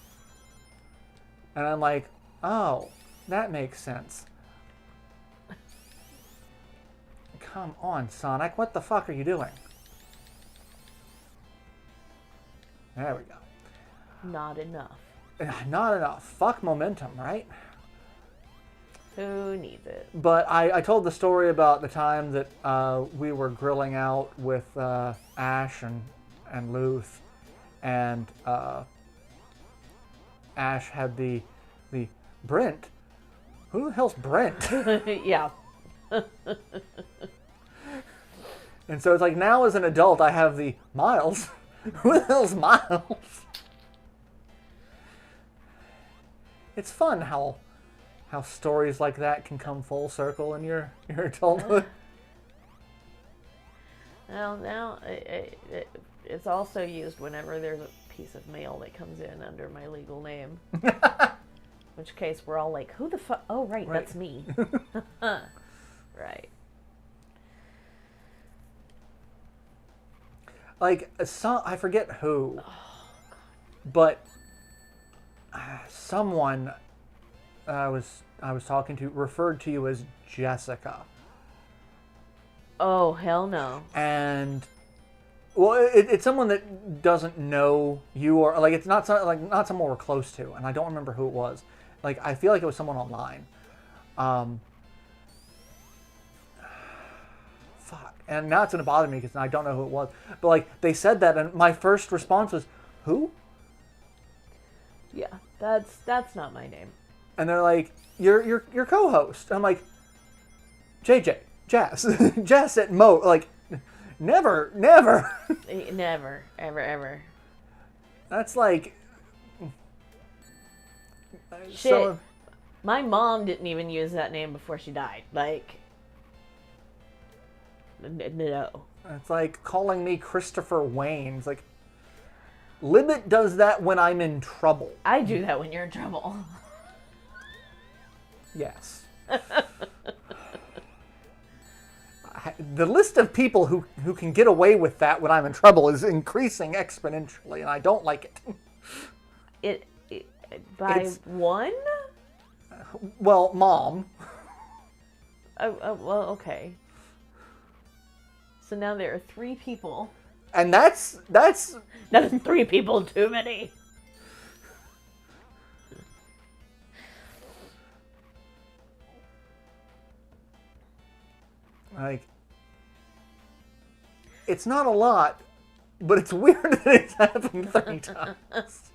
And I'm like, oh, that makes sense. Come on, Sonic. What the fuck are you doing? There we go. Not enough. Not enough. Fuck momentum, right? Who needs it? But I told the story about the time that we were grilling out with Ash and Luth, and Ash had the Brent. Who the hell's Brent? Yeah. And so it's like, now as an adult, I have the Miles. Who the hell's Miles? It's fun how stories like that can come full circle in your adulthood. Well, now it's also used whenever there's a piece of mail that comes in under my legal name. In which case, we're all like, who the fuck? Oh, right, that's me. Right. Like, I forget who, but someone I was talking to referred to you as Jessica. Oh, hell no. And, well, it's someone that doesn't know you, or like, it's not someone we're close to, and I don't remember who it was. Like, I feel like it was someone online. Fuck. And now it's going to bother me because I don't know who it was. But, like, they said that, and my first response was, who? Yeah, that's not my name. And they're like, you're co-host. I'm like, JJ, Jazz. Jazz at Mo. Like, never. Never, ever. That's like... Shit. So, My mom didn't even use that name before she died. Like, no. it's like calling me Christopher Wayne. It's like, Libet does that when I'm in trouble. I do that when you're in trouble. Yes. The list of people who can get away with that when I'm in trouble is increasing exponentially, and I don't like it. By one? Well, Mom. Oh, well, okay. So now there are 3 people. And that's That's 3 people too many. like, it's not a lot, but it's weird that it's happened 3 times.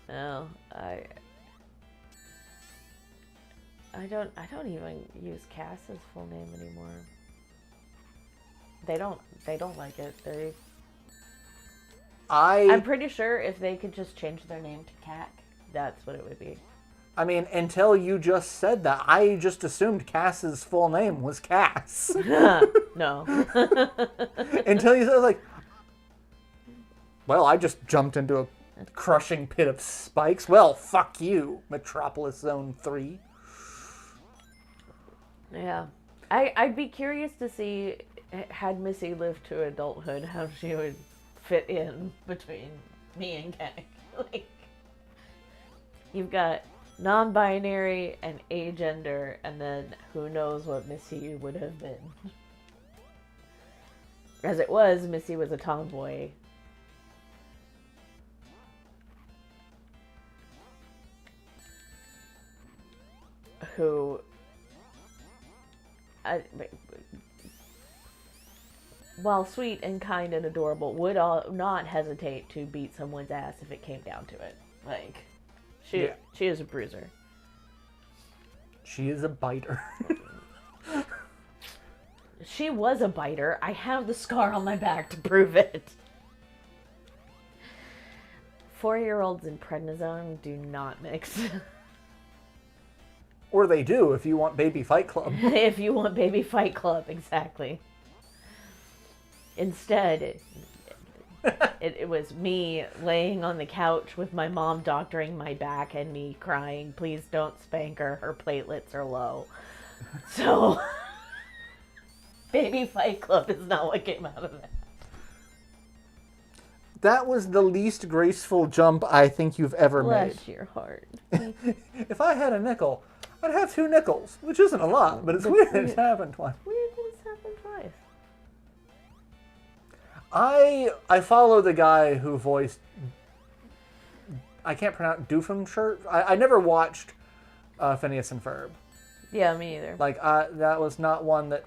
No, I don't even use Cass's full name anymore. They don't like it. I'm pretty sure if they could just change their name to Cac, that's what it would be. I mean, until you just said that, I just assumed Cass's full name was Cass. No. Until you said, like, well, I just jumped into a crushing pit of spikes. Well, fuck you, Metropolis Zone 3. Yeah. I'd be curious to see, had Missy lived to adulthood, how she would fit in between me and Cac. Like, you've got non-binary and agender, and then who knows what Missy would have been. As it was, Missy was a tomboy. Who, while sweet and kind and adorable, would not hesitate to beat someone's ass if it came down to it. Like, she is a bruiser. She is a biter. She was a biter. I have the scar on my back to prove it. 4-year-olds and prednisone do not mix. Or they do if you want Baby Fight Club. If you want Baby Fight Club, exactly. Instead, it was me laying on the couch with my mom doctoring my back and me crying, please don't spank her, her platelets are low. So, Baby Fight Club is not what came out of that. That was the least graceful jump I think you've ever made. Bless your heart. If I had a nickel, I'd have 2 nickels, which isn't a lot, but it's weird it's happened twice. Weird that it's happened twice. I follow the guy who voiced, I can't pronounce, Doofenshmirtz? I never watched Phineas and Ferb. Yeah, me either. Like, that was not one that...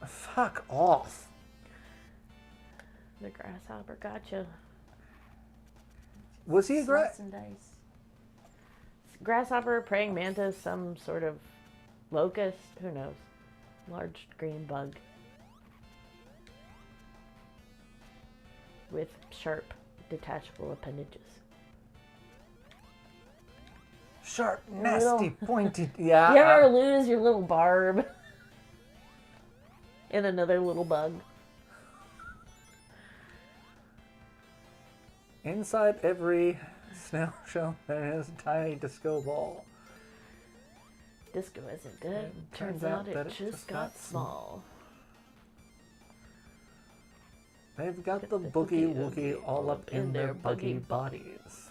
Fuck off. The grasshopper gotcha. Was he a Slice and dice. Grasshopper, praying mantis, some sort of locust, who knows? Large green bug. With sharp, detachable appendages. Sharp, nasty, pointy... Yeah. You ever lose your little barb in another little bug? Inside every snail shell there is a tiny disco ball. Disco isn't dead. Turns out it just got small. They've got the boogie woogie all up in their buggy bodies.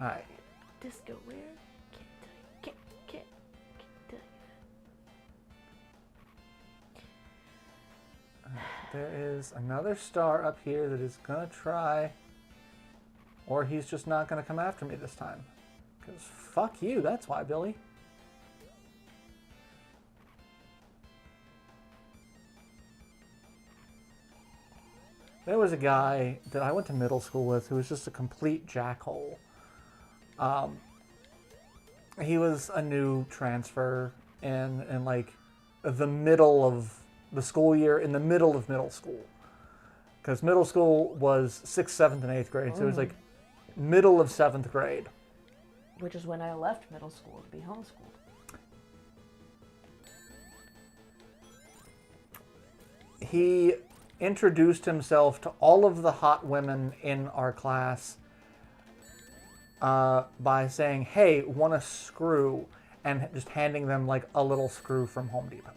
Alright. Disco where? Can't tell you. There is another star up here that is gonna try, or he's just not gonna come after me this time. Because fuck you, that's why, Billy. There was a guy that I went to middle school with who was just a complete jackhole. He was a new transfer in like the middle of the school year in the middle of middle school. Because middle school was 6th, 7th, and 8th grade. So it was like middle of 7th grade. Which is when I left middle school to be homeschooled. He introduced himself to all of the hot women in our class by saying, hey, want a screw? And just handing them like a little screw from Home Depot.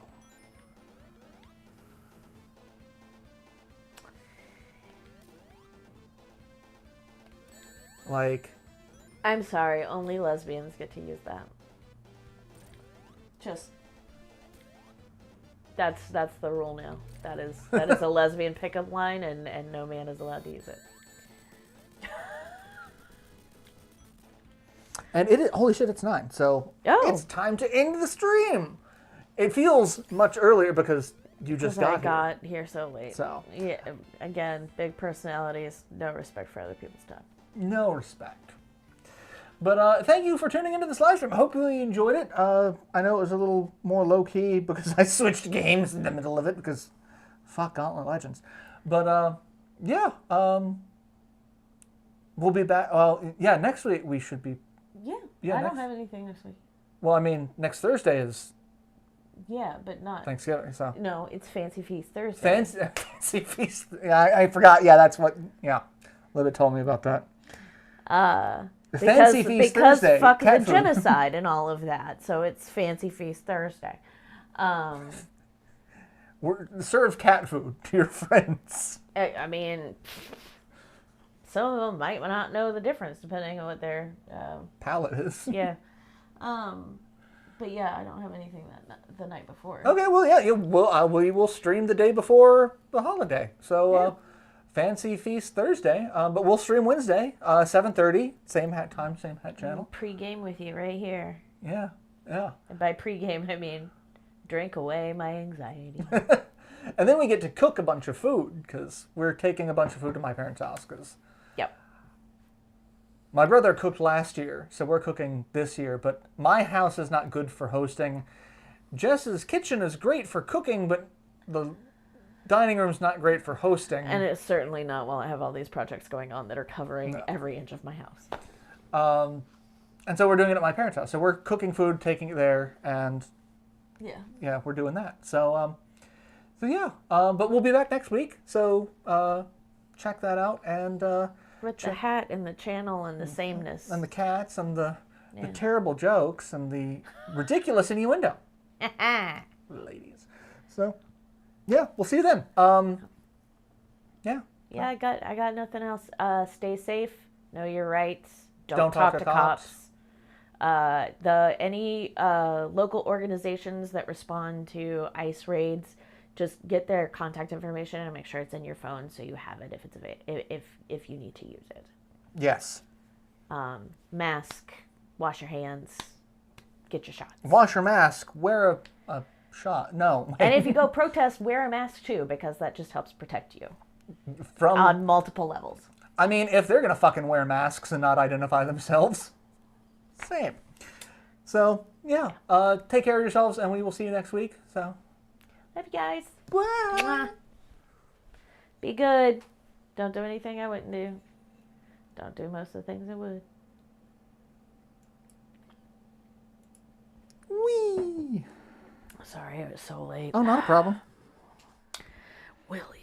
Like, I'm sorry, only lesbians get to use that. Just that's the rule now. That is a lesbian pickup line, and no man is allowed to use it. and it is, holy shit, it's 9. So it's time to end the stream. It feels much earlier because you just got here so late. So yeah, again, big personalities, no respect for other people's time. No respect. But thank you for tuning into this live stream. Hopefully you enjoyed it. I know it was a little more low-key because I switched games in the middle of it because fuck Gauntlet Legends. But yeah, we'll be back. Well, yeah, next week we should be. Yeah, I don't have anything next week. Well, I mean, next Thursday is. Yeah, but not Thanksgiving. So no, it's Fancy Feast Thursday. Fancy Feast. Yeah, I forgot. Yeah, that's what. Yeah, Libet told me about that. Fancy Feast Thursday. Fuck the genocide and all of that. So it's Fancy Feast Thursday. Serve cat food to your friends. I mean, some of them might not know the difference depending on what their palate is. Yeah. But yeah, I don't have anything the night before. Okay, well, yeah, we will stream the day before the holiday. So, Fancy Feast Thursday, but we'll stream Wednesday, 7:30, same hat time, same hat channel. Pre-game with you right here. Yeah. And by pre-game, I mean drink away my anxiety. And then we get to cook a bunch of food, because we're taking a bunch of food to my parents' house, because my brother cooked last year, so we're cooking this year, but my house is not good for hosting. Jess's kitchen is great for cooking, but the dining room's not great for hosting. And it's certainly not while I have all these projects going on that are covering every inch of my house. And so we're doing it at my parents' house. So we're cooking food, taking it there, and yeah, we're doing that. So, but we'll be back next week. So check that out. And with the hat and the channel and the sameness. And the cats and the terrible jokes and the ridiculous innuendo. Ladies. So, yeah, we'll see you then. Yeah, I got nothing else. Stay safe. Know your rights. Don't talk to cops. Any local organizations that respond to ICE raids, just get their contact information and make sure it's in your phone so you have it if you need to use it. Yes. Mask. Wash your hands. Get your shots. Wash your mask. Wear a shot. No. And if you go protest, wear a mask too, because that just helps protect you. From on multiple levels. I mean, if they're gonna fucking wear masks and not identify themselves, same. So yeah, take care of yourselves, and we will see you next week. So, love you guys. Bye. Mwah. Be good. Don't do anything I wouldn't do. Don't do most of the things I would. Wee. Sorry, it was so late. Oh, not a problem. Willie.